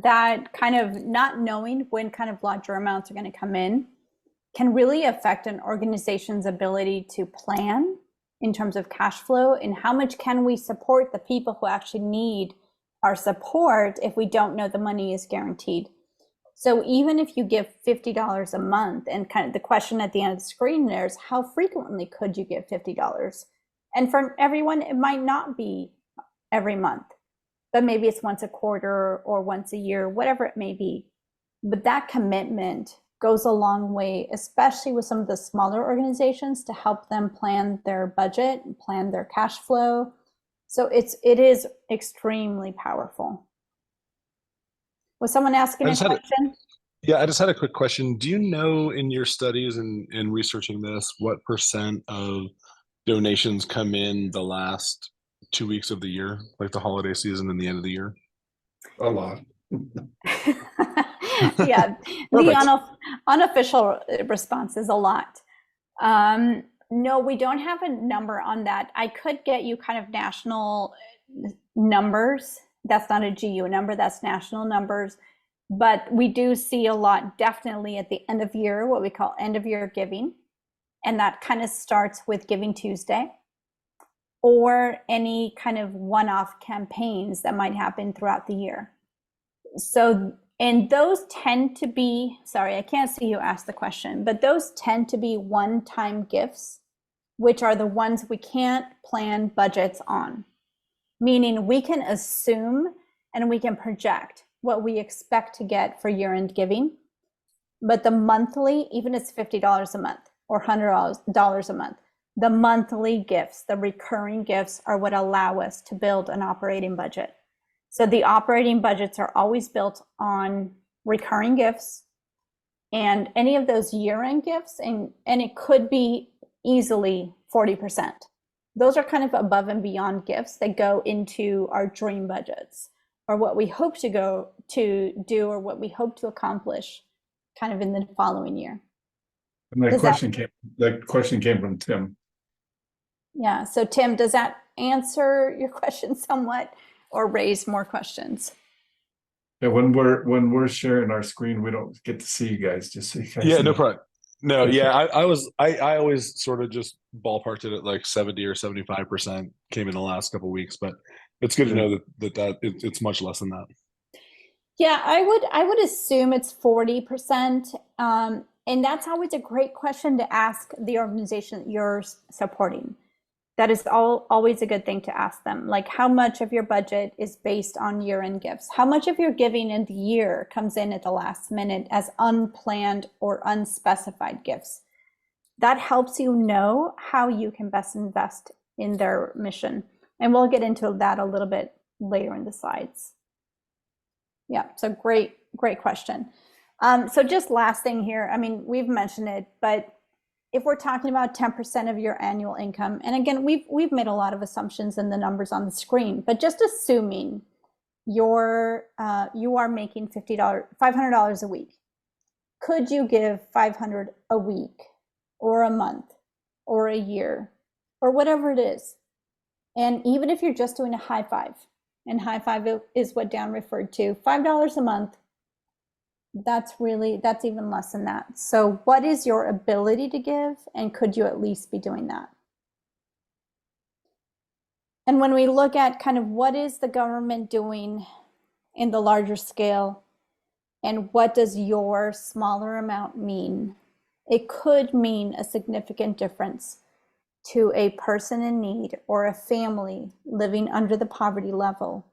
That kind of not knowing when kind of larger amounts are going to come in can really affect an organization's ability to plan in terms of cash flow and how much can we support the people who actually need our support if we don't know the money is guaranteed. So even if you give $50 a month, and kind of the question at the end of the screen there is, how frequently could you give $50? And for everyone, it might not be every month, but maybe it's once a quarter or once a year, whatever it may be. But that commitment goes a long way, especially with some of the smaller organizations, to help them plan their budget, plan their cash flow. So it is extremely powerful. Was someone asking a question? Yeah, I just had a quick question. Do you know in your studies and researching this, what % of donations come in the last 2 weeks of the year, like the holiday season and the end of the year? A lot. Yeah, the unofficial response is a lot. No, we don't have a number on that. I could get you kind of national numbers. That's not a GU number, that's national numbers. But we do see a lot definitely at the end of year, what we call end of year giving. And that kind of starts with Giving Tuesday or any kind of one-off campaigns that might happen throughout the year. So, and those tend to be, sorry, I can't see who asked the question, but those tend to be one-time gifts, which are the ones we can't plan budgets on. Meaning we can assume and we can project what we expect to get for year-end giving. But the monthly, even if it's $50 a month or $100 a month, the monthly gifts, the recurring gifts are what allow us to build an operating budget. So the operating budgets are always built on recurring gifts and any of those year-end gifts, and it could be easily 40%. Those are kind of above and beyond gifts that go into our dream budgets or what we hope to go to do or what we hope to accomplish kind of in the following year. And that question came from Tim. Yeah, so Tim, does that answer your question somewhat or raise more questions? Yeah, when we're sharing our screen, we don't get to see you guys, just so you guys Yeah, know. no problem. No, yeah, I always sort of just ballparked it at like 70 or 75% came in the last couple of weeks, but it's good to know it's much less than that. Yeah, I would assume it's 40%. And that's always a great question to ask the organization that you're supporting. That is always a good thing to ask them. Like, how much of your budget is based on year-end gifts? How much of your giving in the year comes in at the last minute as unplanned or unspecified gifts? That helps you know how you can best invest in their mission. And we'll get into that a little bit later in the slides. Yeah, so great question. So just last thing here, I mean, we've mentioned it, but if we're talking about 10% of your annual income, and again, we've made a lot of assumptions in the numbers on the screen, but just assuming you are making $500 a week, could you give $500 a week or a month or a year or whatever it is? And even if you're just doing a high five, and high five is what Dan referred to, $5 a month, that's even less than that. So what is your ability to give, and could you at least be doing that? And when we look at kind of what is the government doing in the larger scale, and what does your smaller amount mean, it could mean a significant difference to a person in need or a family living under the poverty level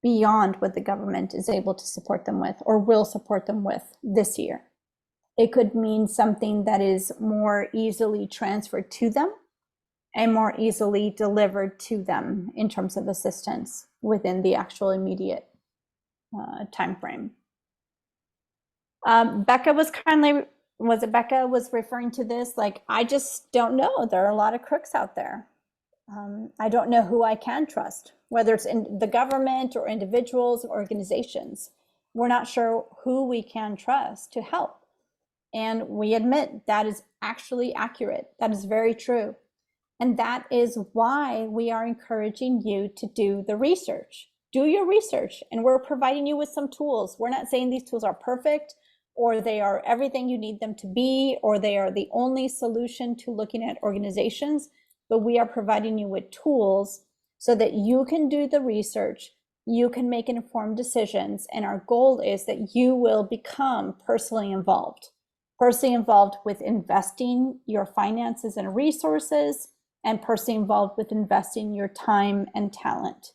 beyond what the government is able to support them with or will support them with this year. It could mean something that is more easily transferred to them and more easily delivered to them in terms of assistance within the actual immediate time frame. Becca was referring to this, like, I just don't know. There are a lot of crooks out there. I don't know who I can trust, whether it's in the government or individuals or organizations. We're not sure who we can trust to help. And we admit that is actually accurate. That is very true. And that is why we are encouraging you to do the research. Do your research, and we're providing you with some tools. We're not saying these tools are perfect, or they are everything you need them to be, or they are the only solution to looking at organizations, but we are providing you with tools so that you can do the research, you can make informed decisions, and our goal is that you will become personally involved with investing your finances and resources, and personally involved with investing your time and talent.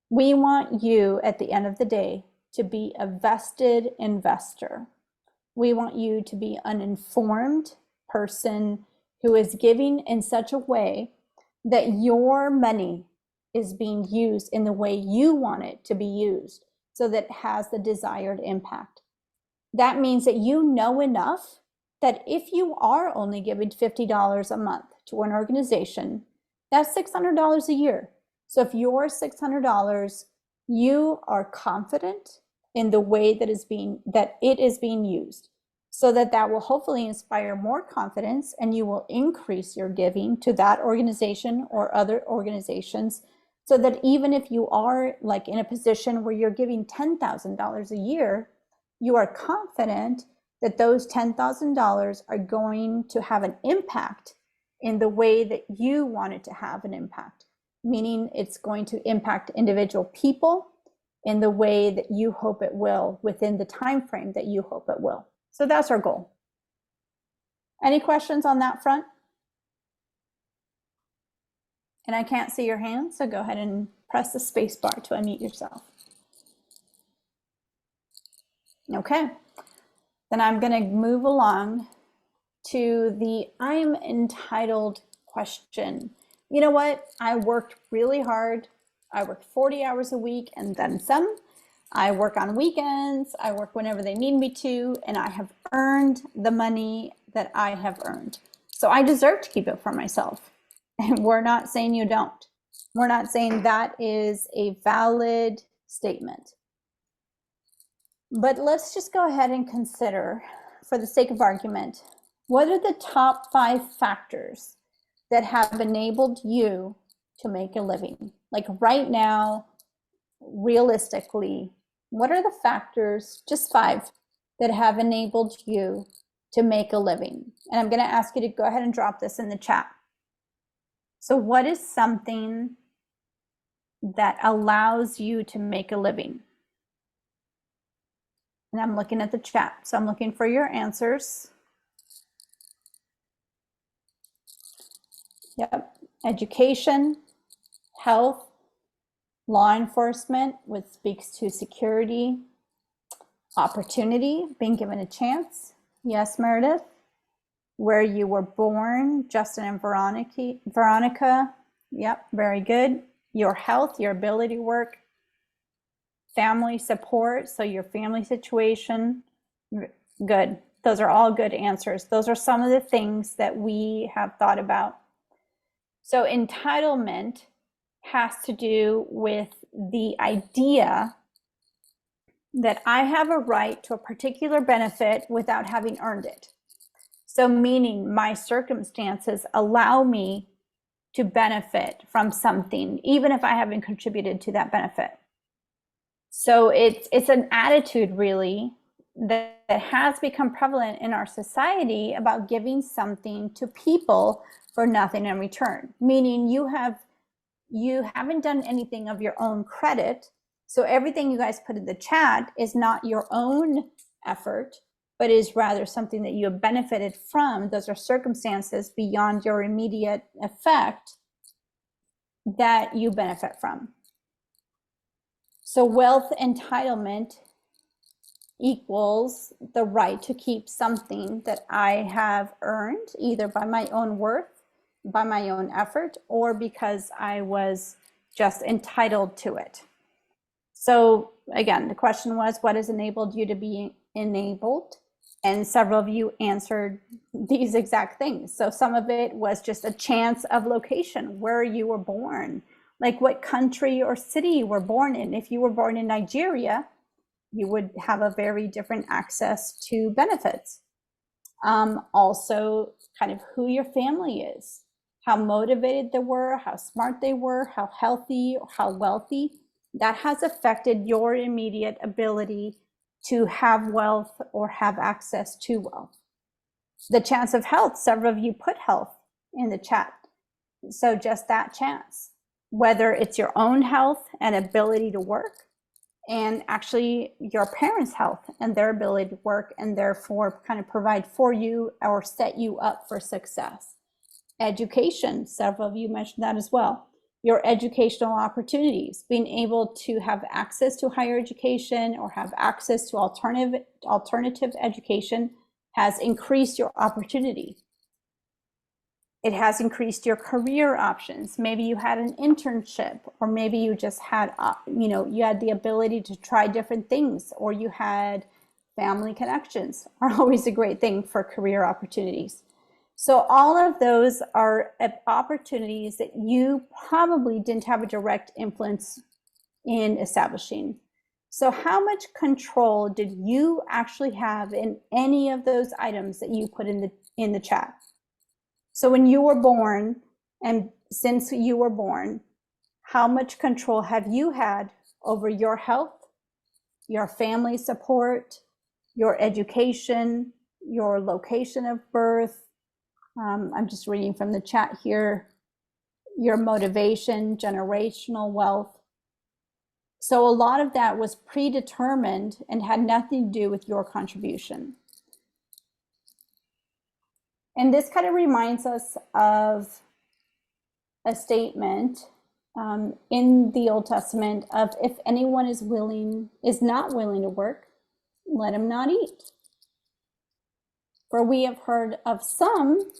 We want you, at the end of the day, to be a vested investor. We want you to be an informed person who is giving in such a way that your money is being used in the way you want it to be used, so that it has the desired impact. That means that you know enough that if you are only giving $50 a month to an organization, that's $600 a year. So if your $600, you are confident in the way that it is being used, so that will hopefully inspire more confidence, and you will increase your giving to that organization or other organizations, so that even if you are like in a position where you're giving $10,000 a year, you are confident that those $10,000 are going to have an impact in the way that you want it to have an impact, meaning it's going to impact individual people in the way that you hope it will, within the time frame that you hope it will. So that's our goal. Any questions on that front? And I can't see your hand, so go ahead and press the space bar to unmute yourself. Okay, then I'm going to move along to the I'm entitled question. You know what? I worked really hard. I worked 40 hours a week and then some. I work on weekends. I work whenever they need me to, and I have earned the money that I have earned. So I deserve to keep it for myself. And we're not saying you don't. We're not saying that is a valid statement. But let's just go ahead and consider, for the sake of argument, what are the top 5 factors that have enabled you to make a living? Like right now, realistically, what are the factors, just 5, that have enabled you to make a living? And I'm going to ask you to go ahead and drop this in the chat. So what is something that allows you to make a living? And I'm looking at the chat, so I'm looking for your answers. Yep, education, health, law enforcement, which speaks to security, opportunity, being given a chance. Yes, Meredith. Where you were born, Justin and Veronica. Yep, very good. Your health, your ability to work, family support, so your family situation. Good. Those are all good answers. Those are some of the things that we have thought about. So entitlement has to do with the idea that I have a right to a particular benefit without having earned it. So meaning my circumstances allow me to benefit from something, even if I haven't contributed to that benefit. So it's an attitude really that has become prevalent in our society about giving something to people for nothing in return, meaning you haven't done anything of your own credit. So everything you guys put in the chat is not your own effort, but is rather something that you have benefited from. Those are circumstances beyond your immediate effect that you benefit from. So wealth entitlement equals the right to keep something that I have earned, either by my own worth, by my own effort, or because I was just entitled to it. So again, the question was, what has enabled you to be enabled? And several of you answered these exact things. So some of it was just a chance of location, where you were born, like what country or city you were born in. If you were born in Nigeria, you would have a very different access to benefits. Also, kind of who your family is, how motivated they were, how smart they were, how healthy or how wealthy. That has affected your immediate ability to have wealth or have access to wealth. The chance of health, several of you put health in the chat. So just that chance, whether it's your own health and ability to work, and actually your parents' health and their ability to work, and therefore kind of provide for you or set you up for success. Education, several of you mentioned that as well. Your educational opportunities, being able to have access to higher education or have access to alternative education has increased your opportunity. It has increased your career options. Maybe you had an internship, or maybe you just had, you had the ability to try different things, or you had family connections are always a great thing for career opportunities. So all of those are opportunities that you probably didn't have a direct influence in establishing. So how much control did you actually have in any of those items that you put in the chat? So when you were born, and since you were born, how much control have you had over your health, your family support, your education, your location of birth? I'm just reading from the chat here, your motivation, generational wealth. So a lot of that was predetermined and had nothing to do with your contribution. And this kind of reminds us of a statement in the Old Testament of, if anyone is not willing to work, let him not eat. For we have heard of some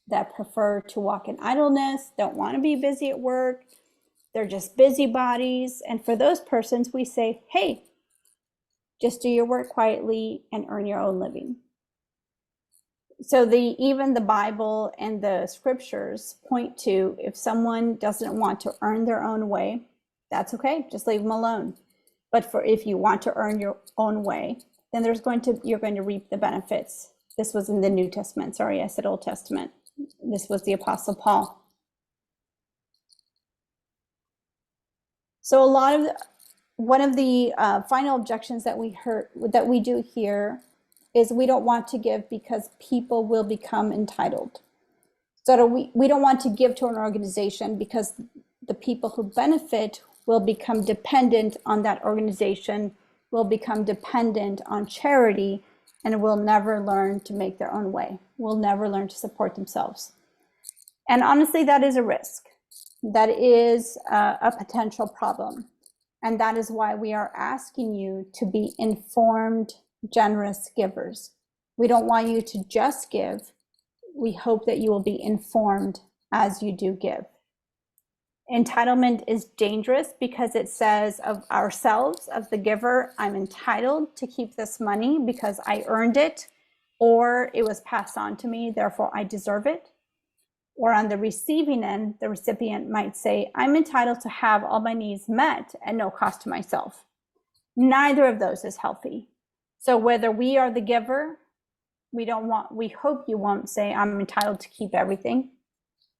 that prefer to walk in idleness, don't want to be busy at work. They're just busybodies. And for those persons, we say, hey, just do your work quietly and earn your own living. So even the Bible and the scriptures point to, if someone doesn't want to earn their own way, that's okay, just leave them alone. But if you want to earn your own way, then you're going to reap the benefits. This was in the New Testament. Sorry, I said Old Testament. This was the Apostle Paul. So one of the final objections that we do hear is we don't want to give because people will become entitled. So we don't want to give to an organization because the people who benefit will become dependent on that organization, will become dependent on charity, and will never learn to make their own way, will never learn to support themselves. And honestly, that is a risk. That is a potential problem. And that is why we are asking you to be informed, generous givers. We don't want you to just give. We hope that you will be informed as you do give. Entitlement is dangerous because it says of ourselves, of the giver, I'm entitled to keep this money because I earned it, or it was passed on to me, therefore I deserve it. Or on the receiving end, the recipient might say, I'm entitled to have all my needs met at no cost to myself. Neither of those is healthy. So whether we are the giver, we hope you won't say, I'm entitled to keep everything.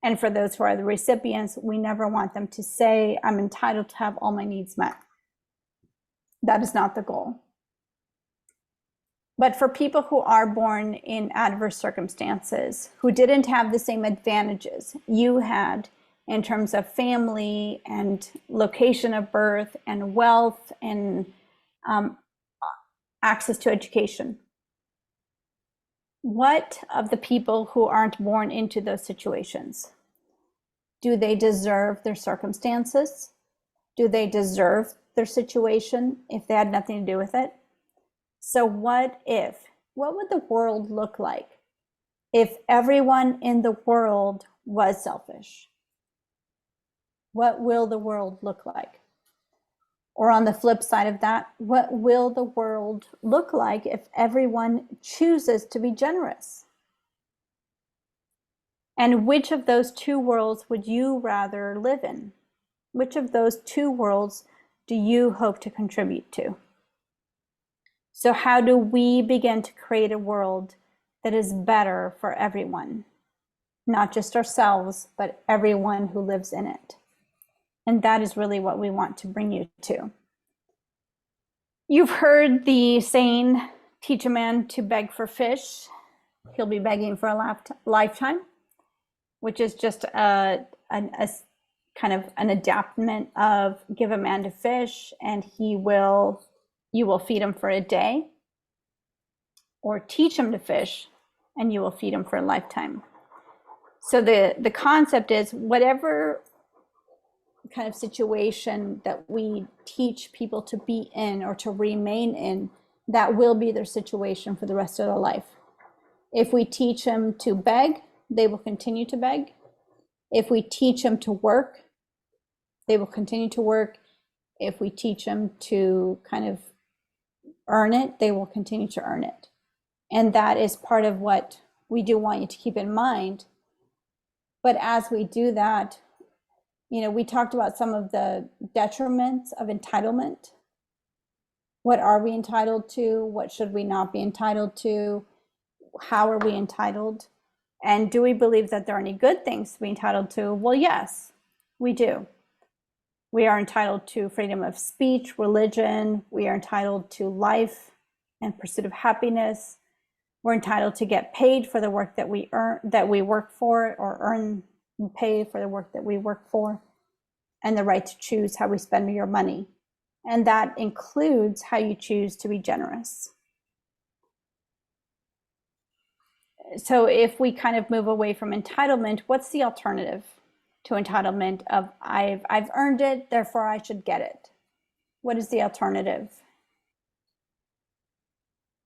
And for those who are the recipients, we never want them to say, I'm entitled to have all my needs met. That is not the goal. But for people who are born in adverse circumstances, who didn't have the same advantages you had in terms of family and location of birth and wealth and access to education, what of the people who aren't born into those situations? Do they deserve their circumstances? Do they deserve their situation if they had nothing to do with it? So what would the world look like if everyone in the world was selfish? What will the world look like? Or on the flip side of that, what will the world look like if everyone chooses to be generous? And which of those two worlds would you rather live in? Which of those two worlds do you hope to contribute to? So how do we begin to create a world that is better for everyone? Not just ourselves, but everyone who lives in it. And that is really what we want to bring you to. You've heard the saying, teach a man to beg for fish, he'll be begging for a lifetime, which is just a kind of an adaptment of give a man to fish and you will feed him for a day, or teach him to fish and you will feed him for a lifetime. So the concept is whatever kind of situation that we teach people to be in or to remain in, that will be their situation for the rest of their life. If we teach them to beg, they will continue to beg. If we teach them to work, they will continue to work. If we teach them to kind of earn it, they will continue to earn it. And that is part of what we do want you to keep in mind. But as we do that, we talked about some of the detriments of entitlement. What are we entitled to? What should we not be entitled to? How are we entitled? And do we believe that there are any good things to be entitled to? Well, yes, we do. We are entitled to freedom of speech, religion. We are entitled to life and pursuit of happiness. We're entitled to get paid for the work that we work for, or earn and pay for the work that we work for, and the right to choose how we spend your money. And that includes how you choose to be generous. So if we kind of move away from entitlement, what's the alternative to entitlement of I've earned it, therefore I should get it? What is the alternative?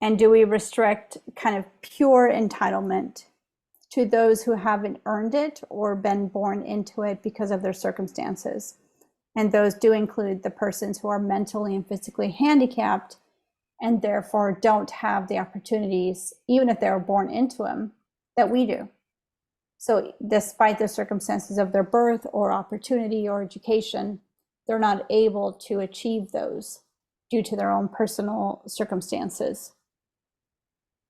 And do we restrict kind of pure entitlement to those who haven't earned it or been born into it because of their circumstances? And those do include the persons who are mentally and physically handicapped and therefore don't have the opportunities, even if they were born into them, that we do. So despite the circumstances of their birth or opportunity or education, they're not able to achieve those due to their own personal circumstances.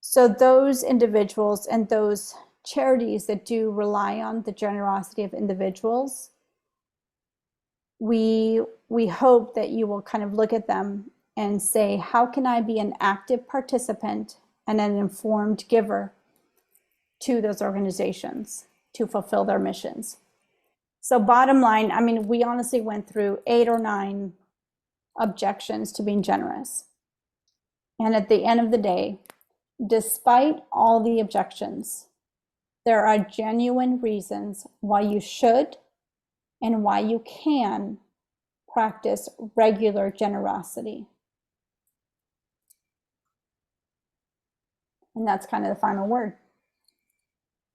So those individuals and those charities that do rely on the generosity of individuals, we hope that you will kind of look at them and say, how can I be an active participant and an informed giver to those organizations to fulfill their missions. So bottom line, I mean, we honestly went through 8 or 9 objections to being generous. And at the end of the day, despite all the objections, there are genuine reasons why you should and why you can practice regular generosity. And that's kind of the final word.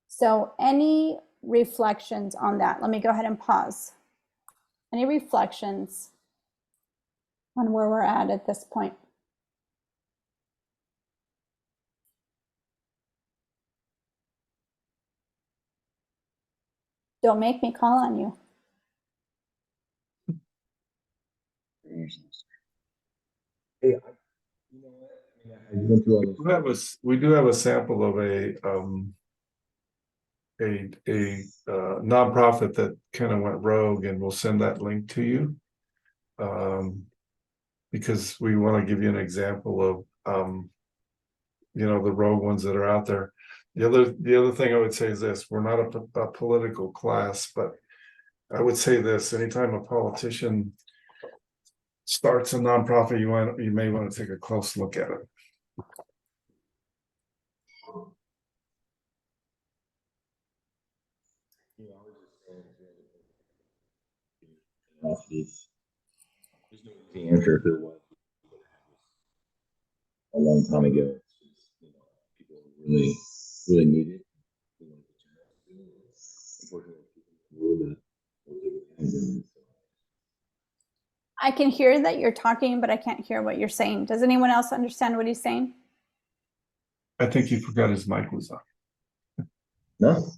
So any reflections on that? Let me go ahead and pause. Any reflections on where we're at this point? Don't make me call on you. Hey, you know what? I mean, I went through all those. We do have a sample of a nonprofit that kind of went rogue, and we'll send that link to you. Because we want to give you an example of you know, the rogue ones that are out there. The other thing I would say is this: we're not a political class, but I would say this: anytime a politician starts a nonprofit, you may want to take a close look at it. There's no easy answer if there was a long time ago. You know, people really need it. I can hear that you're talking, but I can't hear what you're saying. Does anyone else understand what he's saying? I think he forgot his mic was on. No.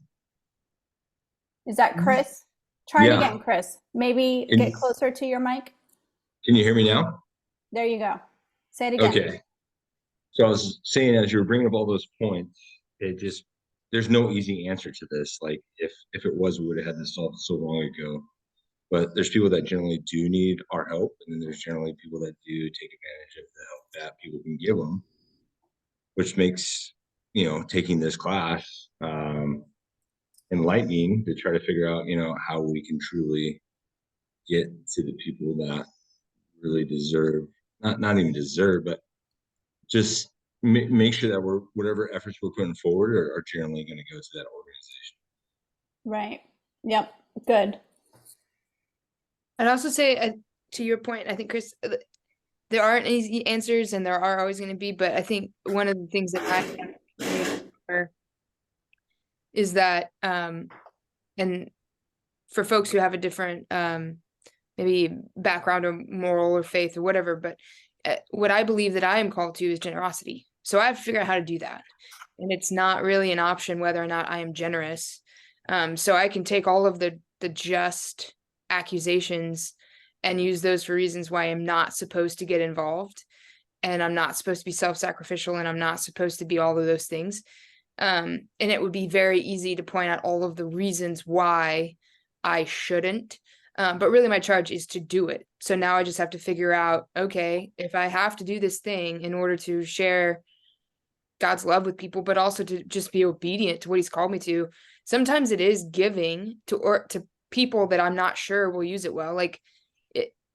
Is that Chris? Try it Yeah. again, Chris. Maybe get closer to your mic. Can you hear me now? There you go. Say it again. Okay. So I was saying, as you were bringing up all those points, there's no easy answer to this. Like if it was, we would have had this solved so long ago. But there's people that generally do need our help, and then there's generally people that do take advantage of the help that people can give them, which makes, you know, taking this class enlightening to try to figure out, you know, how we can truly get to the people that really deserve, not even deserve, but just make sure that whatever efforts we're putting forward are generally going to go to that organization. Right. Yep. Good. I'd also say, to your point, I think, Chris, there aren't easy answers and there are always going to be, but I think one of the things that I is that, and for folks who have a different, maybe background or moral or faith or whatever, but what I believe that I am called to is generosity. So I have to figure out how to do that. And it's not really an option whether or not I am generous. So I can take all of the just accusations and use those for reasons why I'm not supposed to get involved, and I'm not supposed to be self-sacrificial, and I'm not supposed to be all of those things. And it would be very easy to point out all of the reasons why I shouldn't. But really my charge is to do it. So now I just have to figure out, okay, if I have to do this thing in order to share God's love with people, but also to just be obedient to what he's called me to, sometimes it is giving to people that I'm not sure will use it well. Like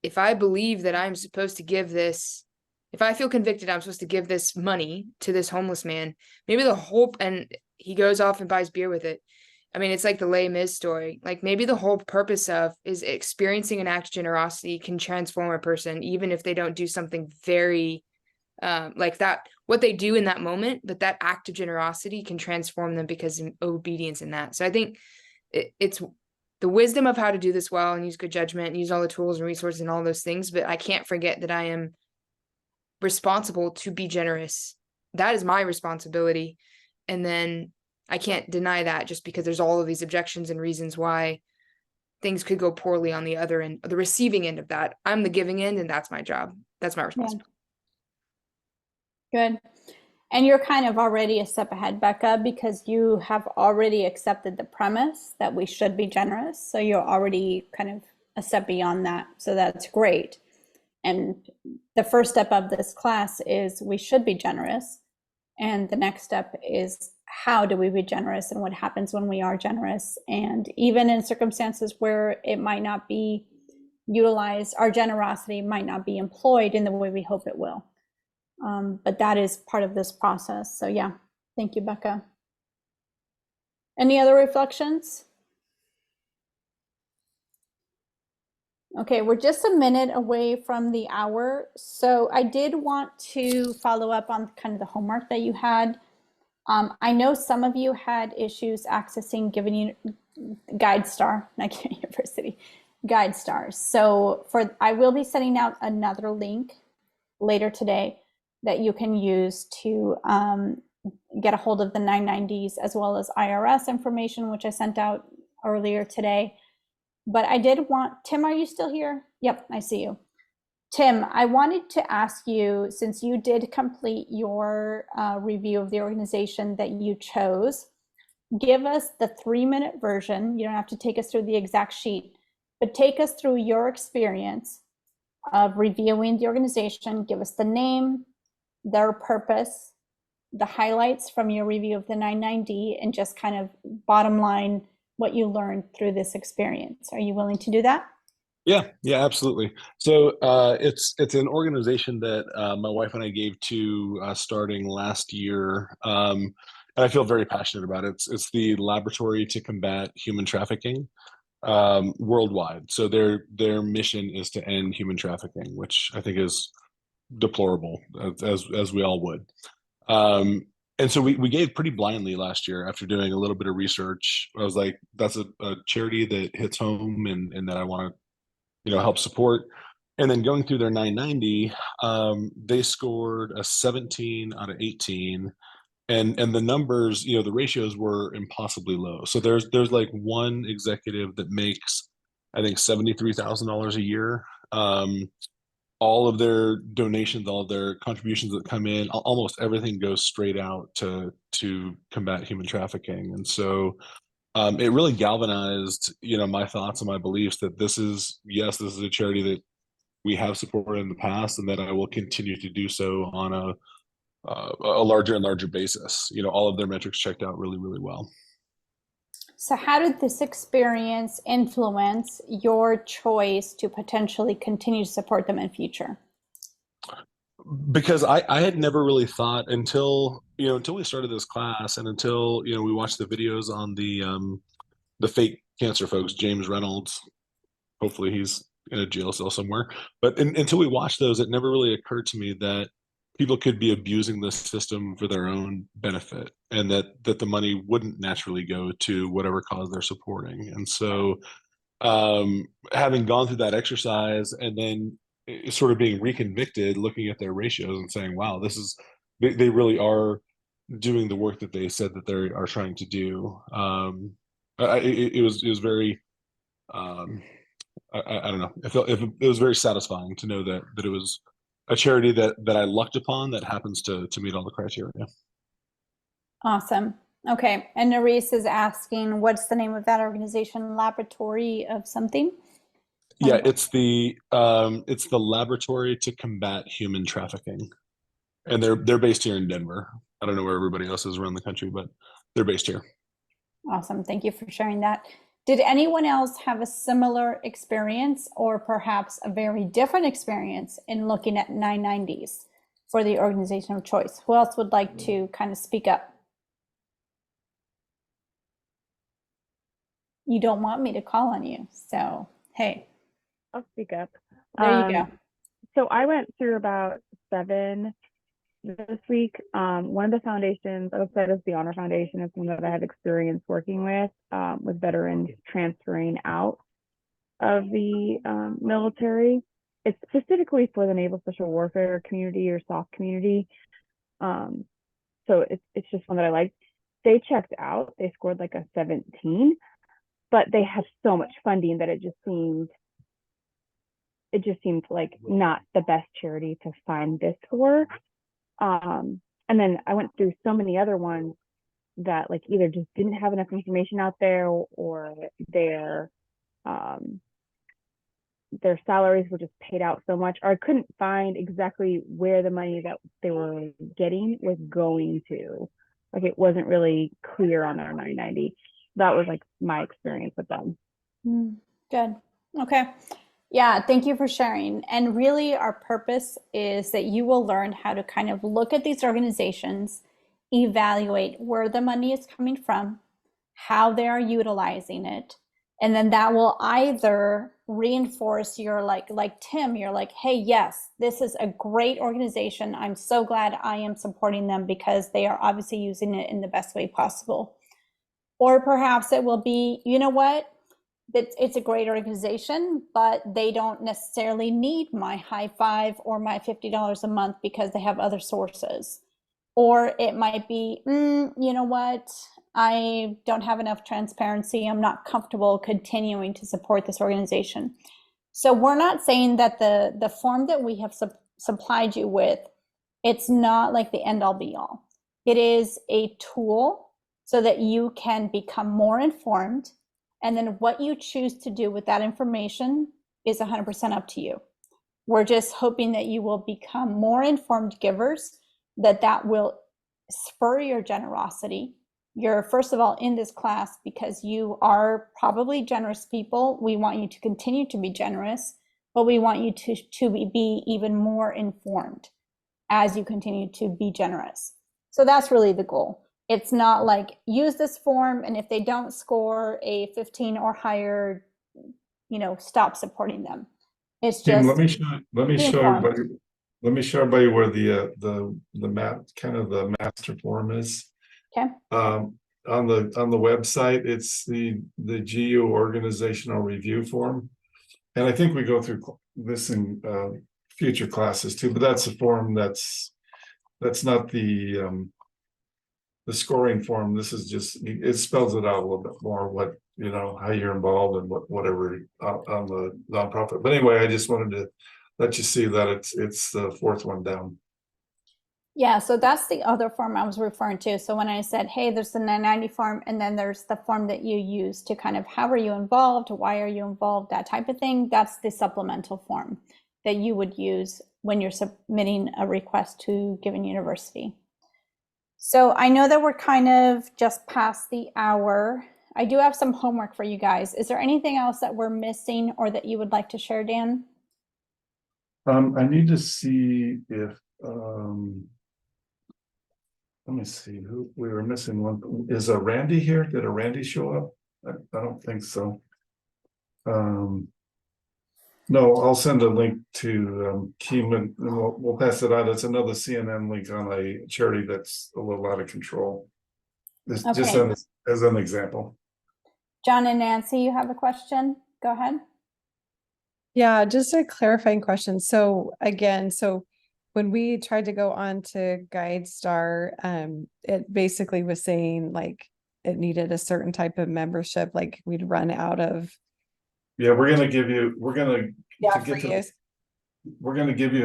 if I believe that I'm supposed to give this, if I feel convicted, I'm supposed to give this money to this homeless man, maybe the hope, and he goes off and buys beer with it. I mean, it's like the Les Mis story. Like maybe the whole purpose of is experiencing an act of generosity can transform a person, even if they don't do something very like that, what they do in that moment, but that act of generosity can transform them because of obedience in that. So I think it's the wisdom of how to do this well and use good judgment and use all the tools and resources and all those things. But I can't forget that I am responsible to be generous. That is my responsibility. And then I can't deny that just because there's all of these objections and reasons why things could go poorly on the other end, the receiving end of that. I'm the giving end, and that's my job. That's my responsibility. Good. And you're kind of already a step ahead, Becca, because you have already accepted the premise that we should be generous. So you're already kind of a step beyond that. So that's great. And the first step of this class is we should be generous. And the next step is, how do we be generous, and what happens when we are generous? And even in circumstances where it might not be utilized, our generosity might not be employed in the way we hope it will. But that is part of this process. So yeah, thank you, Becca. Any other reflections? Okay, we're just a minute away from the hour. So I did want to follow up on kind of the homework that you had. I know some of you had issues accessing GivenU GuideStar, not Given University, GuideStars. So I will be sending out another link later today that you can use to get a hold of the 990s as well as IRS information, which I sent out earlier today. But I did want, Tim, are you still here? Yep, I see you. Tim, I wanted to ask you, since you did complete your review of the organization that you chose, give us the 3-minute version. You don't have to take us through the exact sheet, but take us through your experience of reviewing the organization. Give us the name, their purpose, the highlights from your review of the 990, and just kind of bottom line what you learned through this experience. Are you willing to do that? Yeah, absolutely. So it's an organization that my wife and I gave to starting last year, and I feel very passionate about it. It's the Laboratory to Combat Human Trafficking worldwide. So their mission is to end human trafficking, which I think is deplorable, as we all would. And so we gave pretty blindly last year after doing a little bit of research. I was like, that's a charity that hits home and that I want to, help support. And then going through their 990, they scored a 17 out of 18. And the numbers, the ratios were impossibly low. So there's like one executive that makes, I think, $73,000 a year. All of their donations, all of their contributions that come in, almost everything goes straight out to combat human trafficking. And so it really galvanized, my thoughts and my beliefs that this is a charity that we have supported in the past, and that I will continue to do so on a larger and larger basis. All of their metrics checked out really, really well. So how did this experience influence your choice to potentially continue to support them in future? Because I had never really thought until we started this class, and until we watched the videos on the fake cancer folks, James Reynolds. Hopefully he's in a jail cell somewhere. But until we watched those, it never really occurred to me that people could be abusing this system for their own benefit, and that the money wouldn't naturally go to whatever cause they're supporting. And so having gone through that exercise, and then sort of being reconvicted, looking at their ratios and saying, wow, they really are doing the work that they said that they are trying to do. It was very, I don't know. It was very satisfying to know that it was a charity that I lucked upon that happens to meet all the criteria. Awesome. Okay. And Nerys is asking, what's the name of that organization? Laboratory of something? Yeah, it's the Laboratory to Combat Human Trafficking, and they're based here in Denver. I don't know where everybody else is around the country, but they're based here. Awesome. Thank you for sharing that. Did anyone else have a similar experience, or perhaps a very different experience in looking at 990s for the organization of choice? Who else would like to kind of speak up? You don't want me to call on you, so hey. I'll speak up. There you go. So I went through about 7 this week. One of the foundations, I looked at as the Honor Foundation, is one that I have experience working with veterans transferring out of the military. It's specifically for the Naval Special Warfare community or SOF community. So it's just one that I like. They checked out. They scored like a 17, but they have so much funding that it just seemed like not the best charity to find this for. And then I went through so many other ones that like either just didn't have enough information out there, or their salaries were just paid out so much, or I couldn't find exactly where the money that they were getting was going to. Like it wasn't really clear on their 990. That was like my experience with them. Good. Okay. Yeah, thank you for sharing. And really, our purpose is that you will learn how to kind of look at these organizations, evaluate where the money is coming from, how they are utilizing it. And then that will either reinforce your like Tim, you're like, hey, yes, this is a great organization. I'm so glad I am supporting them because they are obviously using it in the best way possible. Or perhaps it will be, you know what? It's a great organization, but they don't necessarily need my high five or my $50 a month because they have other sources. Or it might be, you know what? I don't have enough transparency. I'm not comfortable continuing to support this organization. So we're not saying that the form that we have supplied you with, it's not like the end all be all. It is a tool so that you can become more informed. And then what you choose to do with that information is 100% up to you. We're just hoping that you will become more informed givers, that will spur your generosity. You're, first of all, in this class because you are probably generous people. We want you to continue to be generous, but we want you to be even more informed as you continue to be generous. So that's really the goal. It's not like use this form, and if they don't score a 15 or higher, stop supporting them. It's Tim, just let me show everybody where the map, kind of the master form is. Okay. On the website, it's the GU organizational review form, and I think we go through this in future classes too. But that's a form that's not the scoring form. This is just, it spells it out a little bit more, what, how you're involved and whatever on the nonprofit. But anyway, I just wanted to let you see that it's the fourth one down. Yeah, so that's the other form I was referring to. So when I said, hey, there's the 990 form, and then there's the form that you use to kind of, how are you involved? Why are you involved? That type of thing. That's the supplemental form that you would use when you're submitting a request to Given University. So I know that we're kind of just past the hour. I do have some homework for you guys. Is there anything else that we're missing or that you would like to share, Dan? I need to see if, let me see who we were missing. One is a Randy here. Did a Randy show up? I don't think so. No, I'll send a link to Keeman, and we'll pass it out. It's another CNN link on a charity that's a little out of control. This just Okay. as an example. John and Nancy, you have a question? Go ahead. Yeah, just a clarifying question. So again, when we tried to go on to GuideStar, it basically was saying like it needed a certain type of membership, like we'd run out of. Yeah, we're gonna give you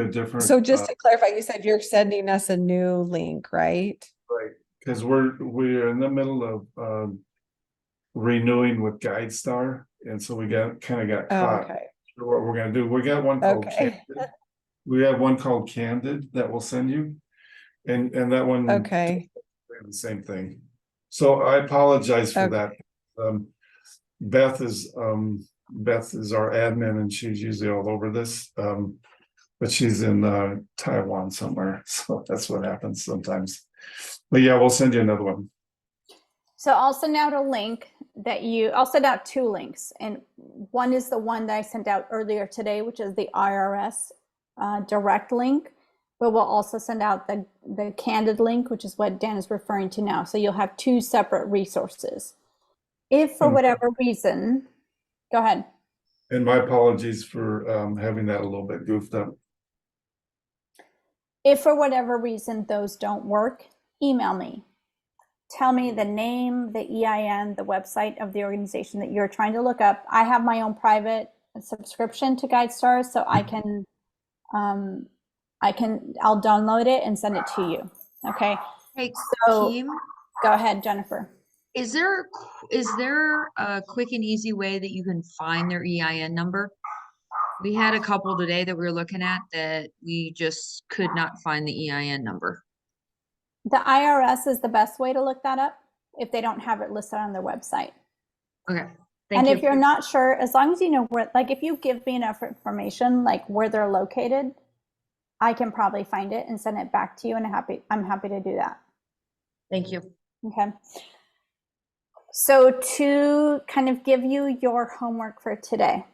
a different. So just to clarify, you said you're sending us a new link, right? Right, because we're in the middle of renewing with GuideStar, and so we got caught. Okay. So what we're gonna do, we got one called Okay. Candid. We have one called Candid that we'll send you, and that one. Okay. The same thing. So I apologize for that. Beth is our admin, and she's usually all over this. But she's in Taiwan somewhere, so that's what happens sometimes. But yeah, we'll send you another one. So I'll send out a link I'll send out two links, and one is the one that I sent out earlier today, which is the IRS direct link, but we'll also send out the Candid link, which is what Dan is referring to now. So you'll have two separate resources. If for whatever reason, go ahead. And my apologies for having that a little bit goofed up. If for whatever reason those don't work, email me. Tell me the name, the EIN, the website of the organization that you're trying to look up. I have my own private subscription to GuideStar, so I'll download it and send it to you. Okay. Hey, so Kim, go ahead, Jennifer. is there a quick and easy way that you can find their EIN number? We had a couple today that we were looking at that we just could not find the EIN number. The IRS is the best way to look that up if they don't have it listed on their website. Okay, And thank if you. you're not sure, as long as you know where, like if you give me enough information, like where they're located, I can probably find it and send it back to you, and I'm happy to do that. Thank you. Okay. So to kind of give you your homework for today.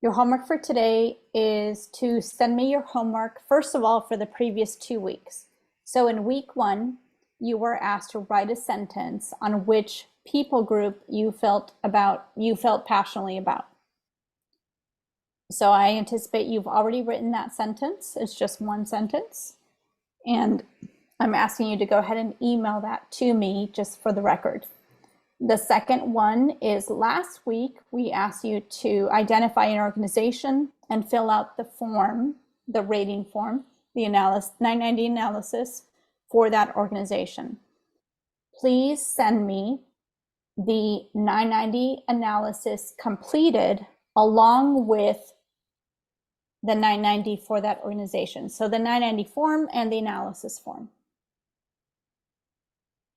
Your homework for today is to send me your homework, first of all, for the previous 2 weeks. So in week 1, you were asked to write a sentence on which people group you felt passionately about. So I anticipate you've already written that sentence. It's just one sentence. And I'm asking you to go ahead and email that to me just for the record. The second one is last week, we asked you to identify an organization and fill out the form, the rating form, the 990 analysis for that organization. Please send me the 990 analysis completed along with the 990 for that organization. So the 990 form and the analysis form.